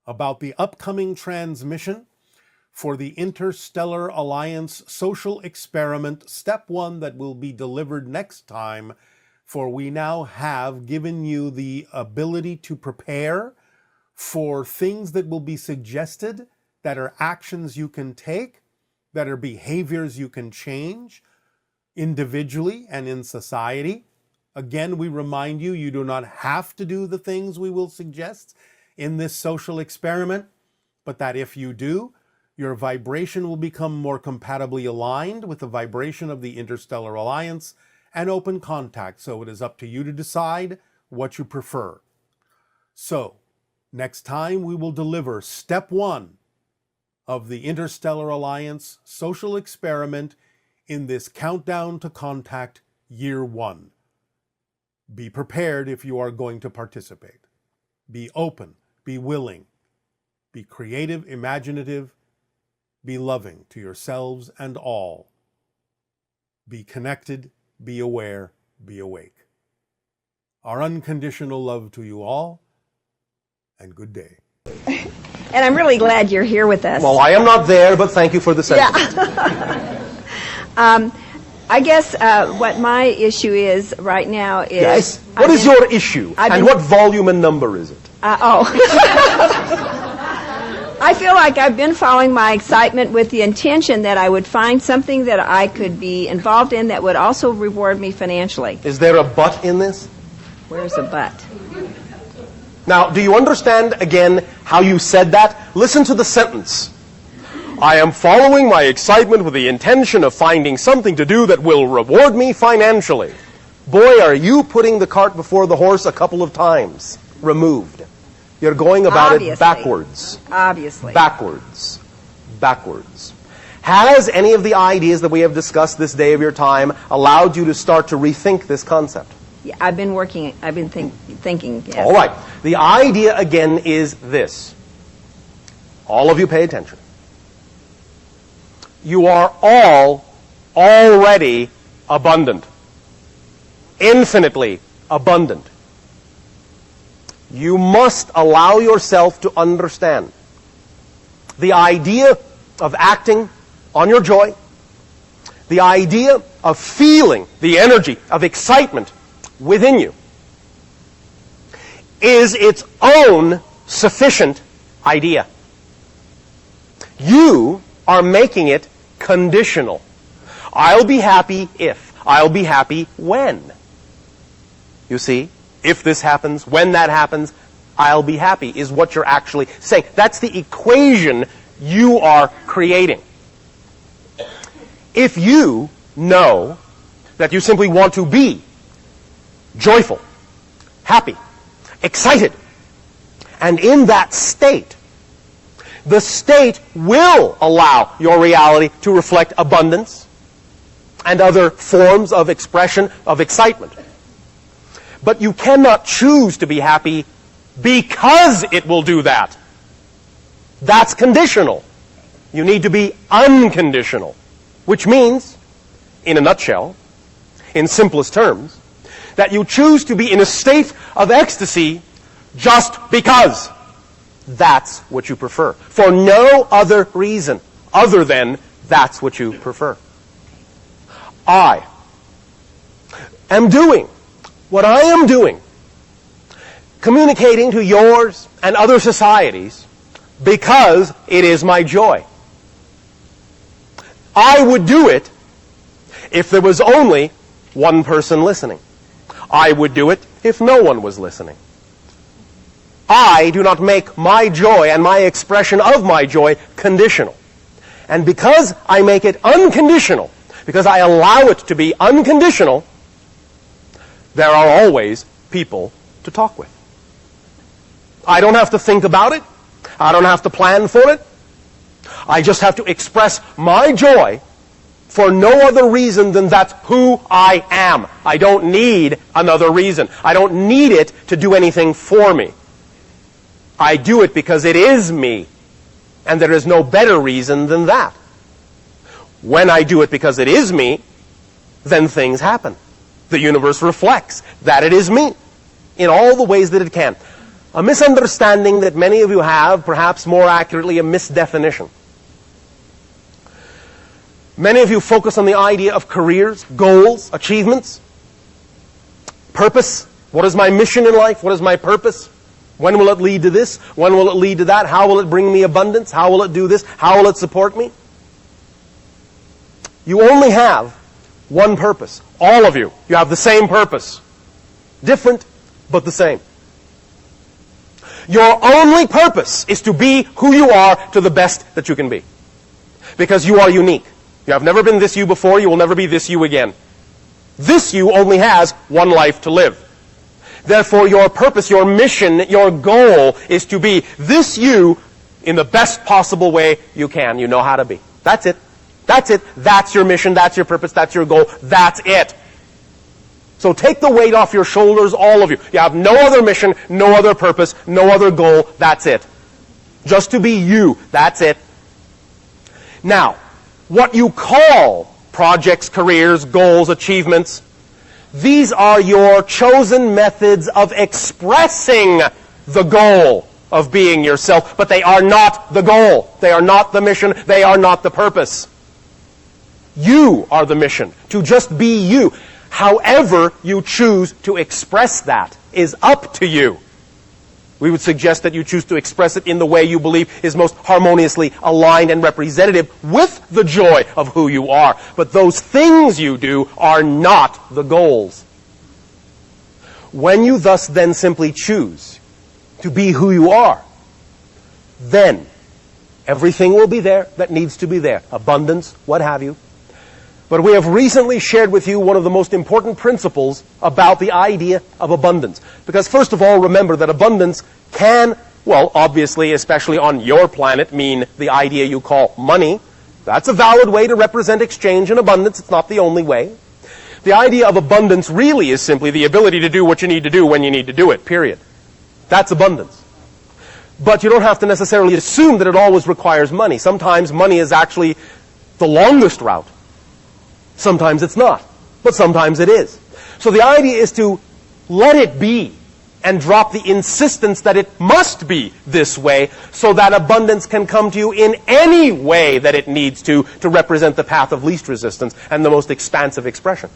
about the upcoming transmission for the Interstellar Alliance Social Experiment Step 1 that will be delivered next time, for we now have given you the ability to prepare for things that will be suggested, that are actions you can take, that are behaviors you can change individually and in society. Again, we remind you, you do not have to do the things we will suggest in this social experiment, but that if you do, your vibration will become more compatibly aligned with the vibration of the Interstellar Alliance and open contact. So it is up to you to decide what you prefer. So next time we will deliver step 1 of the Interstellar Alliance social experiment in this countdown to contact year 1. Be prepared if you are going to participate. Be open, be willing, be creative, imaginative, be loving to yourselves and all. Be connected, be aware, be awake. Our unconditional love to you all, and good day. And I'm really glad you're here with us. Well, I am not there, but thank you for the sentiment. Yeah. I guess what my issue is right now is... Yes? What is your issue? And what volume and number is it? I feel like I've been following my excitement with the intention that I would find something that I could be involved in that would also reward me financially. Is there a but in this? Where's the but? Now, do you understand, again, how you said that? Listen to the sentence. I am following my excitement with the intention of finding something to do that will reward me financially. Boy, are you putting the cart before the horse a couple of times. Removed. You're going about it backwards. Obviously. Backwards. Backwards. Has any of the ideas that we have discussed this day of your time allowed you to start to rethink this concept? Yeah, I've been thinking. Yes. All right. The idea again is this. All of you pay attention. You are all already abundant. Infinitely abundant. You must allow yourself to understand the idea of acting on your joy, the idea of feeling the energy of excitement within you is its own sufficient idea. You are making it conditional. I'll be happy if. I'll be happy when. You see? If this happens, when that happens, I'll be happy is what you're actually saying. That's the equation you are creating. If you know that you simply want to be joyful, happy, excited, and in that state, the state will allow your reality to reflect abundance and other forms of expression of excitement. But you cannot choose to be happy because it will do that. That's conditional. You need to be unconditional, which means, in a nutshell, in simplest terms, that you choose to be in a state of ecstasy just because that's what you prefer, for no other reason other than that's what you prefer. I am doing what I am doing, communicating to yours and other societies because it is my joy. I would do it if there was only one person listening. I would do it if no one was listening. I do not make my joy and my expression of my joy conditional. And because I make it unconditional, because I allow it to be unconditional, there are always people to talk with. I don't have to think about it. I don't have to plan for it. I just have to express my joy for no other reason than that's who I am. I don't need another reason. I don't need it to do anything for me. I do it because it is me, and there is no better reason than that. When I do it because it is me, then things happen. The universe reflects that it is me in all the ways that it can. A misunderstanding that many of you have, perhaps more accurately, a misdefinition. Many of you focus on the idea of careers, goals, achievements, purpose. What is my mission in life? What is my purpose? When will it lead to this? When will it lead to that? How will it bring me abundance? How will it do this? How will it support me? You only have one purpose. All of you. You have the same purpose. Different, but the same. Your only purpose is to be who you are to the best that you can be. Because you are unique. You have never been this you before. You will never be this you again. This you only has one life to live. Therefore, your purpose, your mission, your goal is to be this you in the best possible way you can. You know how to be. That's it. That's it. That's your mission. That's your purpose. That's your goal. That's it. So take the weight off your shoulders, all of you. You have no other mission, no other purpose, no other goal. That's it. Just to be you. That's it. Now, what you call projects, careers, goals, achievements, these are your chosen methods of expressing the goal of being yourself, but they are not the goal. They are not the mission. They are not the purpose. You are the mission, to just be you. However you choose to express that is up to you. We would suggest that you choose to express it in the way you believe is most harmoniously aligned and representative with the joy of who you are. But those things you do are not the goals. When you thus then simply choose to be who you are, then everything will be there that needs to be there. Abundance, what have you. But we have recently shared with you one of the most important principles about the idea of abundance. Because first of all, remember that abundance can, well, obviously, especially on your planet, mean the idea you call money. That's a valid way to represent exchange and abundance. It's not the only way. The idea of abundance really is simply the ability to do what you need to do when you need to do it, period. That's abundance. But you don't have to necessarily assume that it always requires money. Sometimes money is actually the longest route. Sometimes it's not, but sometimes it is. So the idea is to let it be and drop the insistence that it must be this way so that abundance can come to you in any way that it needs to represent the path of least resistance and the most expansive expression.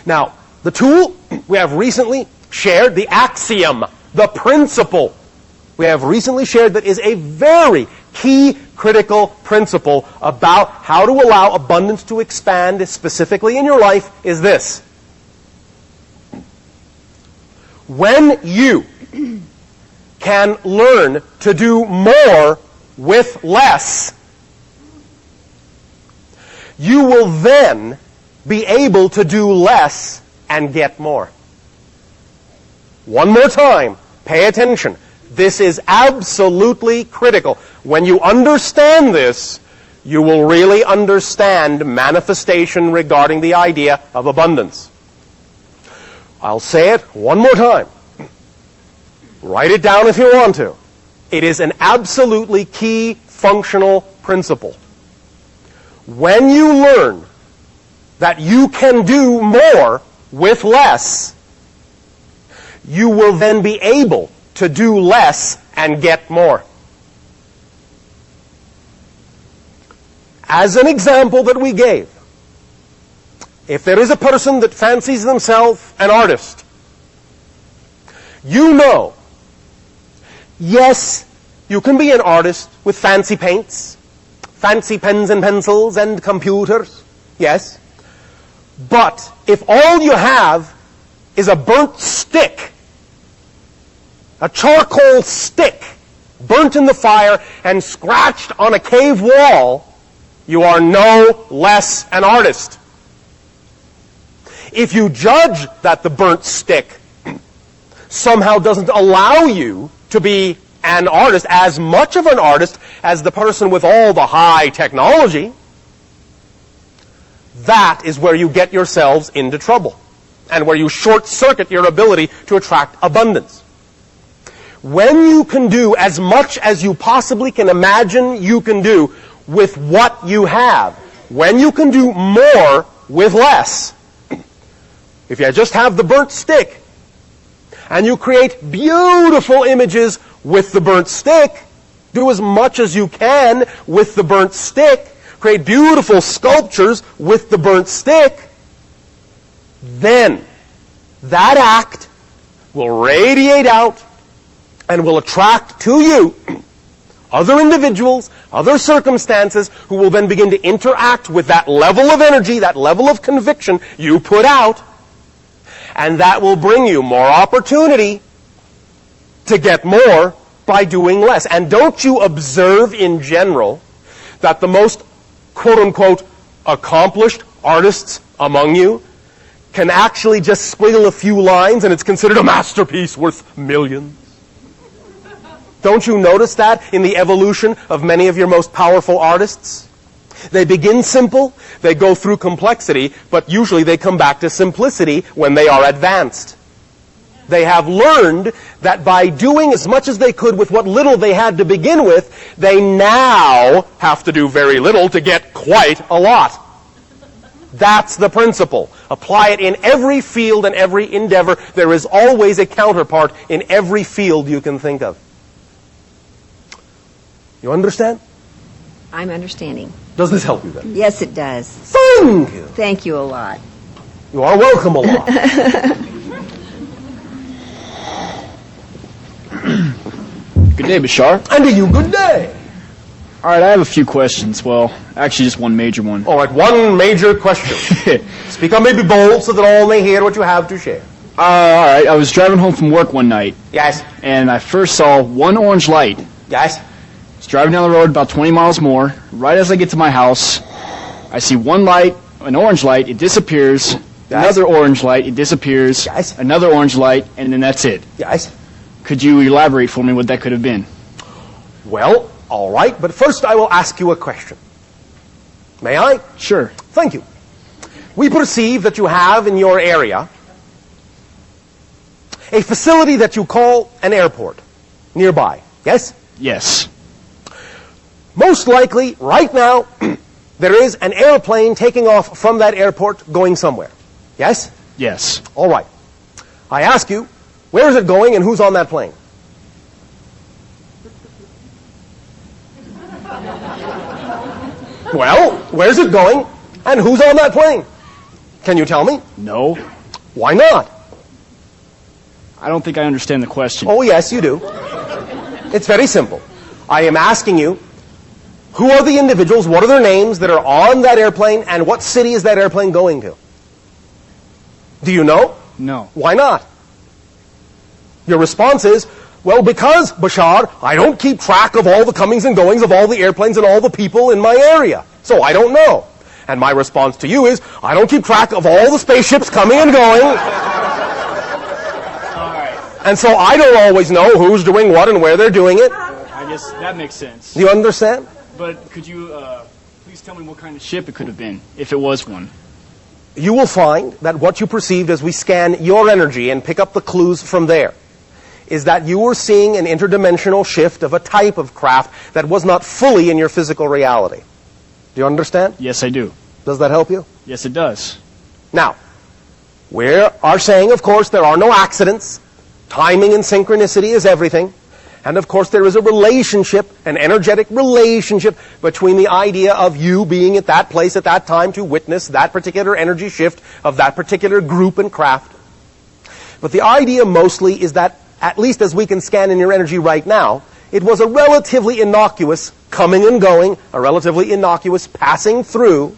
Now, the tool we have recently shared, the axiom, the principle we have recently shared that is a very key critical principle about how to allow abundance to expand specifically in your life is this. When you can learn to do more with less, you will then be able to do less and get more. One more time, pay attention. This is absolutely critical. When you understand this, you will really understand manifestation regarding the idea of abundance. I'll say it one more time. Write it down if you want to. It is an absolutely key functional principle. When you learn that you can do more with less, you will then be able to do less and get more. As an example that we gave, if there is a person that fancies themselves an artist, you know, yes, you can be an artist with fancy paints, fancy pens and pencils and computers, yes. But if all you have is a burnt stick, a charcoal stick, burnt in the fire and scratched on a cave wall, you are no less an artist. If you judge that the burnt stick somehow doesn't allow you to be an artist, as much of an artist as the person with all the high technology, that is where you get yourselves into trouble and where you short-circuit your ability to attract abundance. When you can do as much as you possibly can imagine you can do with what you have, when you can do more with less, if you just have the burnt stick, and you create beautiful images with the burnt stick, do as much as you can with the burnt stick, create beautiful sculptures with the burnt stick, then that act will radiate out and will attract to you other individuals, other circumstances who will then begin to interact with that level of energy, that level of conviction you put out, and that will bring you more opportunity to get more by doing less. And don't you observe in general that the most quote-unquote accomplished artists among you can actually just squiggle a few lines and it's considered a masterpiece worth millions? Don't you notice that in the evolution of many of your most powerful artists? They begin simple, they go through complexity, but usually they come back to simplicity when they are advanced. They have learned that by doing as much as they could with what little they had to begin with, they now have to do very little to get quite a lot. That's the principle. Apply it in every field and every endeavor. There is always a counterpart in every field you can think of. You understand? I'm understanding. Does this help you then? Yes, it does. Thank you. Thank you a lot. You are welcome a lot. Good day, Bashar. And to you, good day. All right, I have a few questions. Well, actually just one major one. All right, one major question. Speak up, maybe bold, so that all may hear what you have to share. All right, I was driving home from work one night. Yes. And I first saw one orange light. Yes. I was driving down the road about 20 miles more. Right as I get to my house, I see one light, an orange light, it disappears. Yes. Another orange light, it disappears. Yes. Another orange light, and then that's it. Yes. Could you elaborate for me what that could have been? Well, all right, but first I will ask you a question. May I? Sure. Thank you. We perceive that you have in your area a facility that you call an airport nearby, yes? Yes. Most likely, right now, there is an airplane taking off from that airport going somewhere, yes? Yes. All right. I ask you, where is it going and who's on that plane? Well, where's it going and who's on that plane? Can you tell me? No. Why not? I don't think I understand the question. Oh, yes, you do. It's very simple. I am asking you, who are the individuals, what are their names that are on that airplane, and what city is that airplane going to? Do you know? No. Why not? Your response is, well, because, Bashar, I don't keep track of all the comings and goings of all the airplanes and all the people in my area, so I don't know. And my response to you is, I don't keep track of all the spaceships coming and going. And so I don't always know who's doing what and where they're doing it. I guess that makes sense. Do you understand? But could you please tell me what kind of ship it could have been, if it was one? You will find that what you perceived as we scan your energy and pick up the clues from there is that you were seeing an interdimensional shift of a type of craft that was not fully in your physical reality. Do you understand? Yes, I do. Does that help you? Yes, it does. Now, we are saying, of course, there are no accidents. Timing and synchronicity is everything. And of course there is a relationship, an energetic relationship between the idea of you being at that place at that time to witness that particular energy shift of that particular group and craft. But the idea mostly is that, at least as we can scan in your energy right now, it was a relatively innocuous coming and going, a relatively innocuous passing through.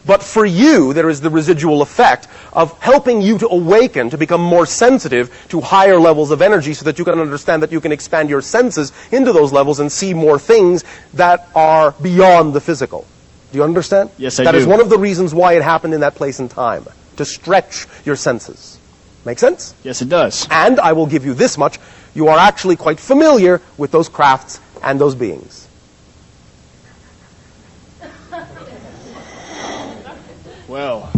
But for you, there is the residual effect of helping you to awaken, to become more sensitive to higher levels of energy so that you can understand that you can expand your senses into those levels and see more things that are beyond the physical. Do you understand? Yes, I do. That is one of the reasons why it happened in that place and time, to stretch your senses. Make sense? Yes, it does. And I will give you this much, you are actually quite familiar with those crafts and those beings. Well.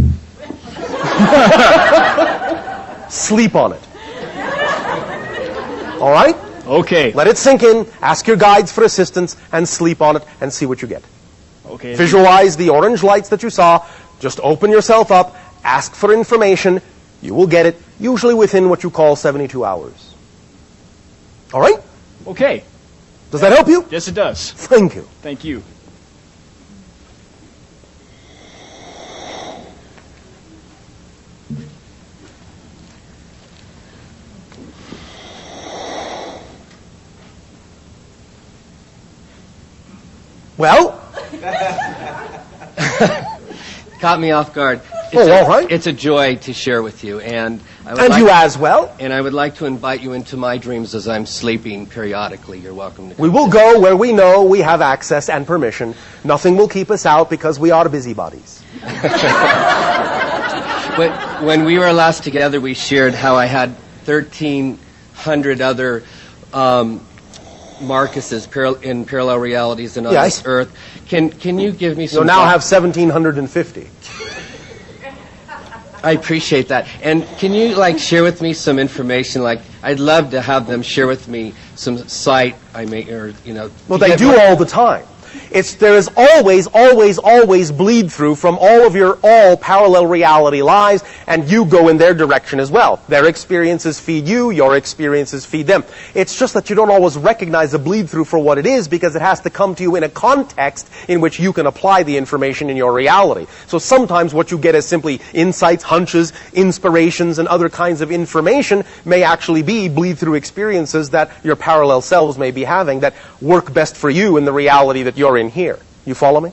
Sleep on it. All right? Okay. Let it sink in, ask your guides for assistance, and sleep on it, and see what you get. Okay. Visualize the orange lights that you saw. Just open yourself up, ask for information, You will get it usually within what you call 72 hours. All right? Okay. Does that help you? Yes, it does. Thank you. Thank you. Well? Caught me off guard. All right. It's a joy to share with you, and You as well. And I would like to invite you into my dreams as I'm sleeping periodically. You're welcome to come. We will go where we know we have access and permission. Nothing will keep us out because we are busybodies. When we were last together, we shared how I had 1,300 other Marcuses in parallel realities and on Yes. this earth. Can you give me some... You'll now have 1,750. I appreciate that. And can you share with me some information? I'd love to have them share with me some sight Well, they do all the time. There is always bleed through from all of your parallel reality lives, and you go in their direction as well. Their experiences feed you, your experiences feed them. It's just that you don't always recognize the bleed through for what it is because it has to come to you in a context in which you can apply the information in your reality. So sometimes what you get as simply insights, hunches, inspirations, and other kinds of information may actually be bleed through experiences that your parallel selves may be having that work best for you in the reality that you're in here. You follow me?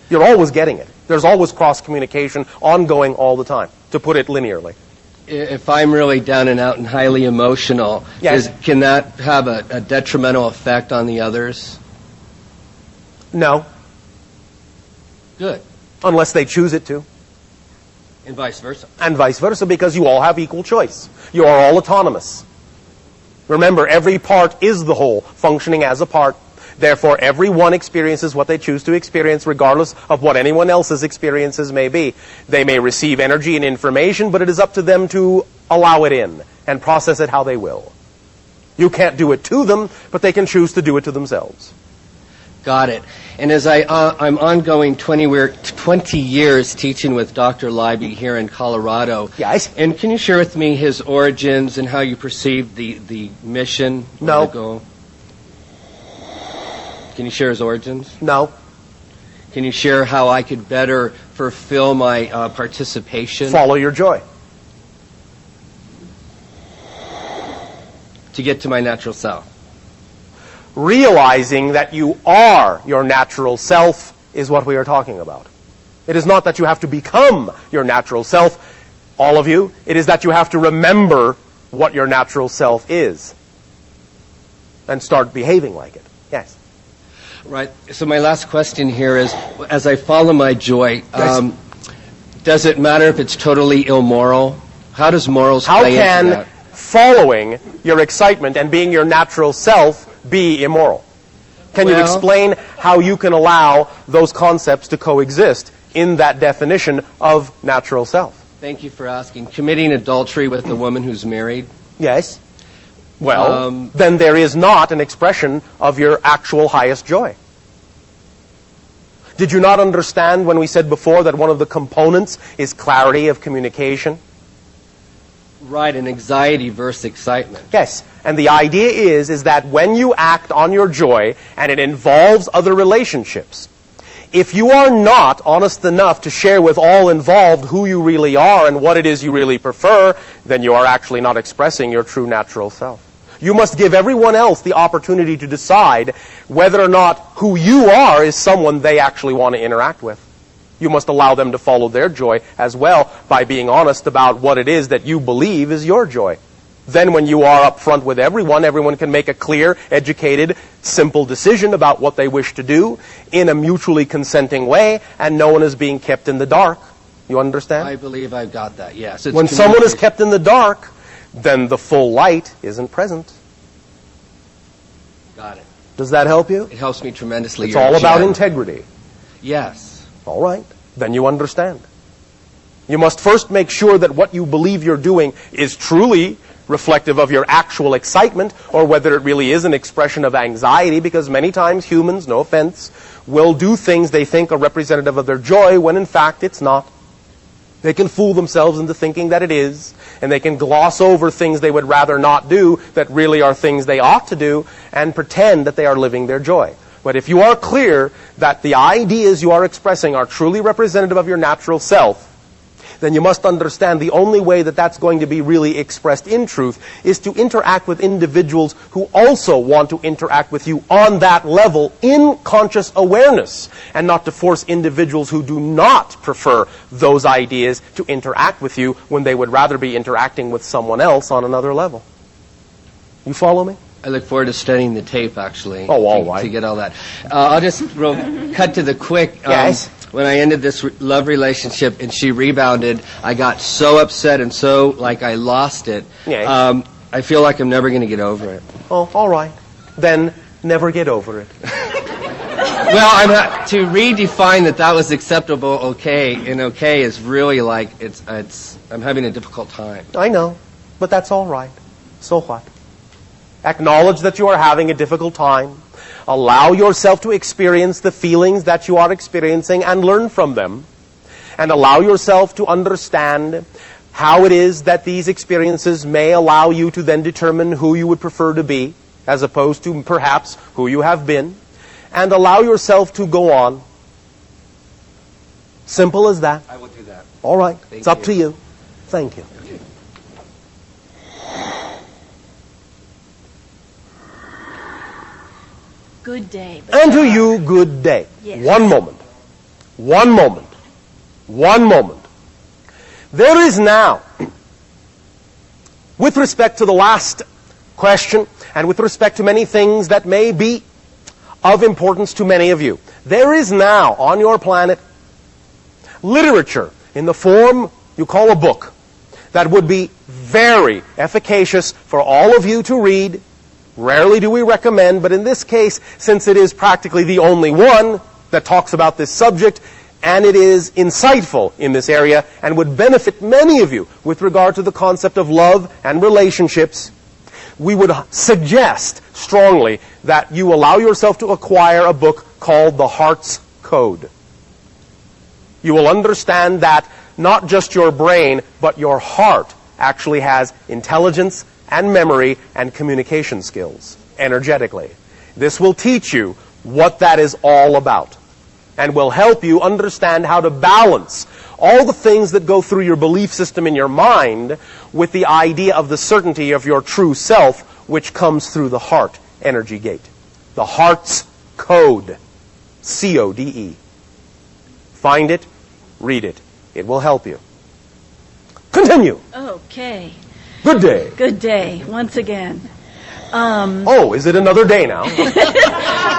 You're always getting it. There's always cross-communication ongoing all the time, to put it linearly. If I'm really down and out and highly emotional, Yes. Can that have a detrimental effect on the others? No, Good. unless they choose it to. And vice versa. And vice versa, because you all have equal choice. You are all autonomous. Remember, every part is the whole, functioning as a part. Therefore, everyone experiences what they choose to experience, regardless of what anyone else's experiences may be. They may receive energy and information, but it is up to them to allow it in and process it how they will. You can't do it to them, but they can choose to do it to themselves. Got it. And as I'm ongoing 20 years teaching with Dr. Leiby here in Colorado. Yes. And can you share with me his origins and how you perceive the mission? No. The goal? Can you share his origins? No. Can you share how I could better fulfill my participation? Follow your joy. To get to my natural self. Realizing that you are your natural self is what we are talking about. It is not that you have to become your natural self, all of you. It is that you have to remember what your natural self is and start behaving like it. Yes. Right. So my last question here is, as I follow my joy, Yes. Does it matter if it's totally immoral? How does morals play into that? Following your excitement and being your natural self be immoral? Can you explain how you can allow those concepts to coexist in that definition of natural self? Thank you for asking. Committing adultery with a woman who's married? Yes. Well, then there is not an expression of your actual highest joy. Did you not understand when we said before that one of the components is clarity of communication? Right, and anxiety versus excitement. Yes, and the idea is that when you act on your joy and it involves other relationships, if you are not honest enough to share with all involved who you really are and what it is you really prefer, then you are actually not expressing your true natural self. You must give everyone else the opportunity to decide whether or not who you are is someone they actually want to interact with. You must allow them to follow their joy as well by being honest about what it is that you believe is your joy. Then when you are upfront with everyone, everyone can make a clear, educated, simple decision about what they wish to do in a mutually consenting way, and no one is being kept in the dark. You understand? I believe I've got that, yes. When someone is kept in the dark, then the full light isn't present. Got it. Does that help you? It helps me tremendously. It's You're all a about gem. integrity. Yes. All right. Then you understand. You must first make sure that what you believe you're doing is truly reflective of your actual excitement, or whether it really is an expression of anxiety, because many times humans, no offense, will do things they think are representative of their joy when in fact it's not. They can fool themselves into thinking that it is, and they can gloss over things they would rather not do that really are things they ought to do, and pretend that they are living their joy. But if you are clear that the ideas you are expressing are truly representative of your natural self, then you must understand the only way that that's going to be really expressed in truth is to interact with individuals who also want to interact with you on that level in conscious awareness, and not to force individuals who do not prefer those ideas to interact with you when they would rather be interacting with someone else on another level. You follow me? I look forward to studying the tape, actually. Oh, all right. To get all that. I'll just cut to the quick. Yes. When I ended this love relationship and she rebounded, I got so upset and so like I lost it. Yes. I feel like I'm never going to get over it. Oh, all right. Then never get over it. Well, to redefine that was acceptable, okay, and okay is really like I'm having a difficult time. I know, but that's all right. So what? Acknowledge that you are having a difficult time. Allow yourself to experience the feelings that you are experiencing and learn from them. And allow yourself to understand how it is that these experiences may allow you to then determine who you would prefer to be, as opposed to perhaps who you have been. And allow yourself to go on. Simple as that. I will do that. All right. Thank It's up you. to you. Thank you. Good day. And to you, good day. Yes. One moment. One moment. One moment. There is now, with respect to the last question, and with respect to many things that may be of importance to many of you, there is now on your planet literature in the form you call a book that would be very efficacious for all of you to read. Rarely do we recommend, but in this case, since it is practically the only one that talks about this subject, and it is insightful in this area, and would benefit many of you with regard to the concept of love and relationships, we would suggest strongly that you allow yourself to acquire a book called The Heart's Code. You will understand that not just your brain, but your heart actually has intelligence and memory and communication skills, energetically. This will teach you what that is all about, and will help you understand how to balance all the things that go through your belief system in your mind with the idea of the certainty of your true self, which comes through the heart energy gate. The Heart's Code. C-O-D-E. Find it, read it. It will help you. Continue. Okay. Good day. Good day, once again. Oh, is it another day now?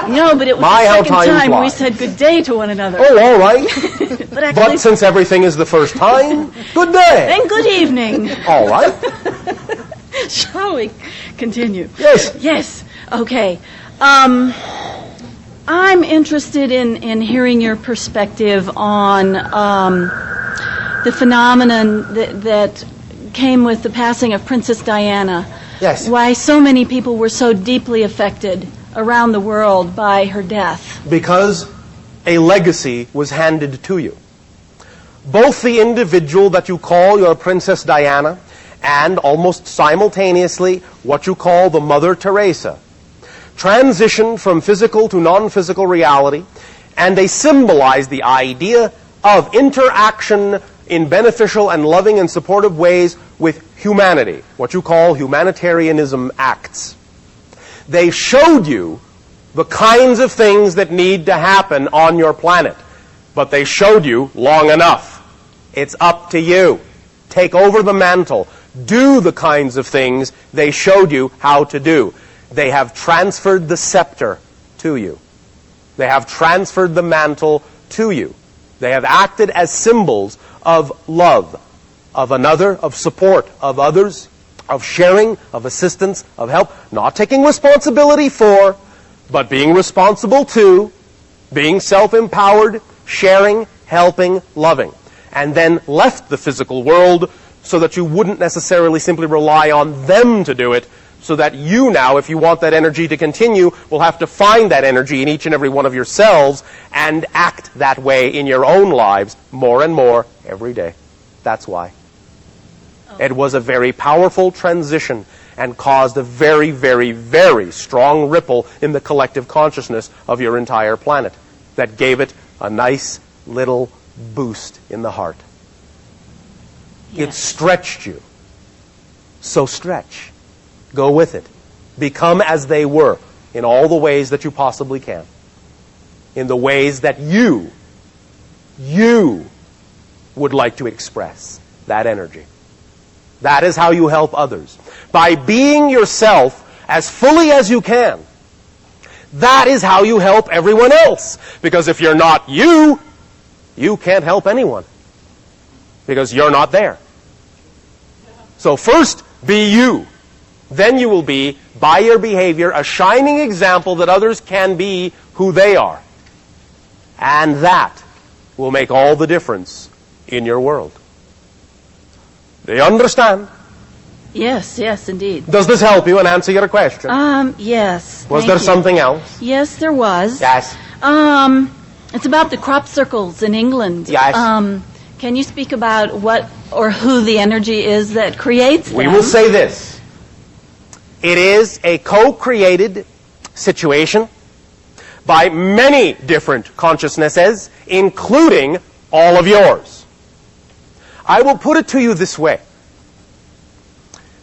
No, but it was My, how the second time time we flies. said good day to one another. Oh, all right. But actually, But since everything is the first time, good day. and good evening. All right. Shall we continue? Yes. Yes. Okay. I'm interested in hearing your perspective on the phenomenon that came with the passing of Princess Diana. Yes. Why so many people were so deeply affected around the world by her death. Because a legacy was handed to you. Both the individual that you call your Princess Diana and almost simultaneously what you call the Mother Teresa transitioned from physical to non-physical reality, and they symbolize the idea of interaction in beneficial and loving and supportive ways with humanity, what you call humanitarianism acts. They showed you the kinds of things that need to happen on your planet, but they showed you long enough. It's up to you. Take over the mantle. Do the kinds of things they showed you how to do. They have transferred the scepter to you. They have transferred the mantle to you. They have acted as symbols of love, of another, of support, of others, of sharing, of assistance, of help. Not taking responsibility for, but being responsible to, being self-empowered, sharing, helping, loving. And then left the physical world so that you wouldn't necessarily simply rely on them to do it, so that you now, if you want that energy to continue, will have to find that energy in each and every one of yourselves and act that way in your own lives more and more every day. That's why. It was a very powerful transition and caused a very, very, very strong ripple in the collective consciousness of your entire planet that gave it a nice little boost in the heart. Yes. It stretched you. So stretch. Go with it. Become as they were in all the ways that you possibly can. In the ways that you would like to express that energy. That is how you help others. By being yourself as fully as you can. That is how you help everyone else. Because if you're not you, you can't help anyone. Because you're not there. So first, be you. Then you will be, by your behavior, a shining example that others can be who they are. And that will make all the difference in your world. Do you understand? Yes, yes, indeed. Does this help you and answer your question? Yes. Was thank there you. something else? Yes, there was. Yes. It's about the crop circles in England. Yes. Can you speak about what or who the energy is that creates them? We will say this. It is a co-created situation by many different consciousnesses, including all of yours. I will put it to you this way.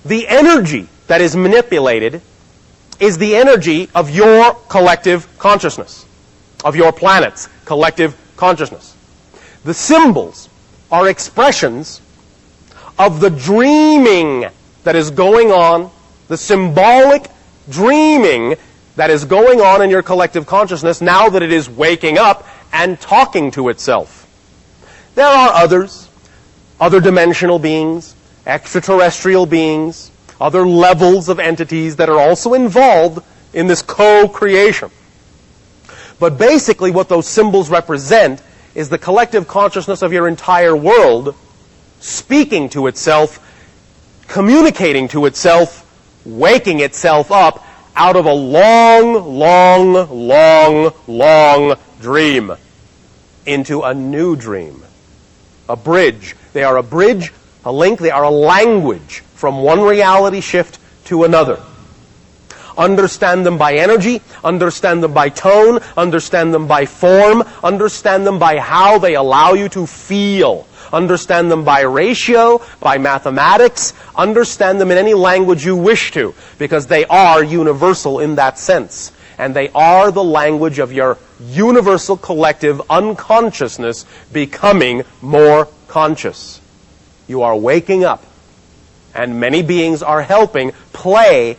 The energy that is manipulated is the energy of your collective consciousness, of your planet's collective consciousness. The symbols are expressions of the dreaming that is going on, the symbolic dreaming that is going on in your collective consciousness now that it is waking up and talking to itself. There are others, other dimensional beings, extraterrestrial beings, other levels of entities that are also involved in this co-creation. But basically what those symbols represent is the collective consciousness of your entire world speaking to itself, communicating to itself, waking itself up out of a long, long, long, long dream into a new dream. A bridge. They are a bridge, a link, they are a language from one reality shift to another. Understand them by energy, understand them by tone, understand them by form, understand them by how they allow you to feel. Understand them by ratio, by mathematics, understand them in any language you wish to, because they are universal in that sense. And they are the language of your universal collective unconsciousness becoming more conscious. You are waking up, and many beings are helping play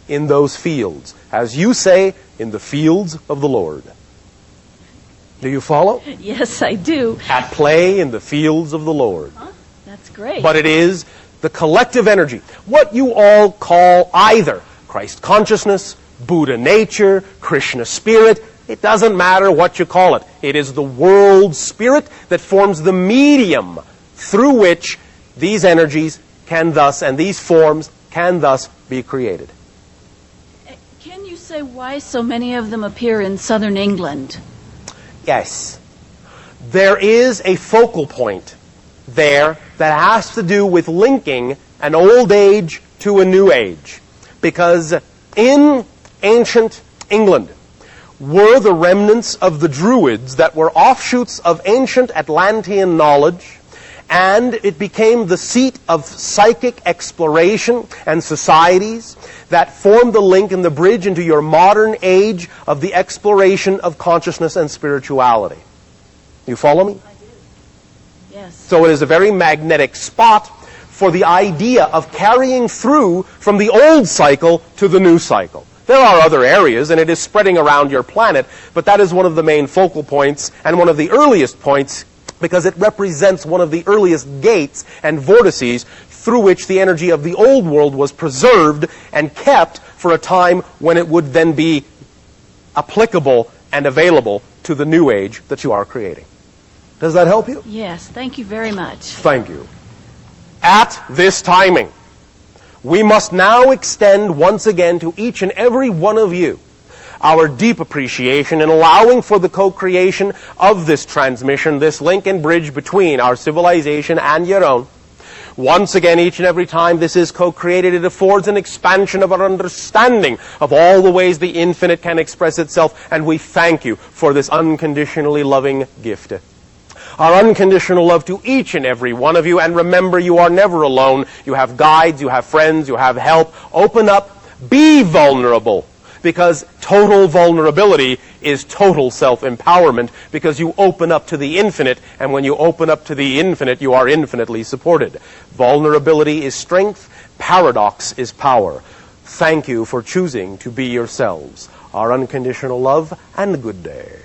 in those fields. As you say, in the fields of the Lord. Do you follow? Yes, I do. At play in the fields of the Lord. Huh? That's great. But it is the collective energy. What you all call either Christ consciousness, Buddha nature, Krishna spirit, it doesn't matter what you call it. It is the world spirit that forms the medium through which these energies can thus, and these forms can thus be created. Can you say why so many of them appear in southern England? Yes. There is a focal point there that has to do with linking an old age to a new age. Because in ancient England were the remnants of the Druids that were offshoots of ancient Atlantean knowledge, and it became the seat of psychic exploration and societies that formed the link and the bridge into your modern age of the exploration of consciousness and spirituality. You follow me? I do. Yes. So it is a very magnetic spot for the idea of carrying through from the old cycle to the new cycle. There are other areas, and it is spreading around your planet, but that is one of the main focal points and one of the earliest points, because it represents one of the earliest gates and vortices through which the energy of the old world was preserved and kept for a time when it would then be applicable and available to the new age that you are creating. Does that help you? Yes, thank you very much. Thank you. At this timing, we must now extend once again to each and every one of you our deep appreciation in allowing for the co-creation of this transmission, this link and bridge between our civilization and your own. Once again, each and every time this is co-created, it affords an expansion of our understanding of all the ways the infinite can express itself, and we thank you for this unconditionally loving gift. Our unconditional love to each and every one of you, and remember, you are never alone. You have guides, you have friends, you have help. Open up, be vulnerable, because total vulnerability is total self-empowerment, because you open up to the infinite, and when you open up to the infinite, you are infinitely supported. Vulnerability is strength, paradox is power. Thank you for choosing to be yourselves. Our unconditional love, and good day.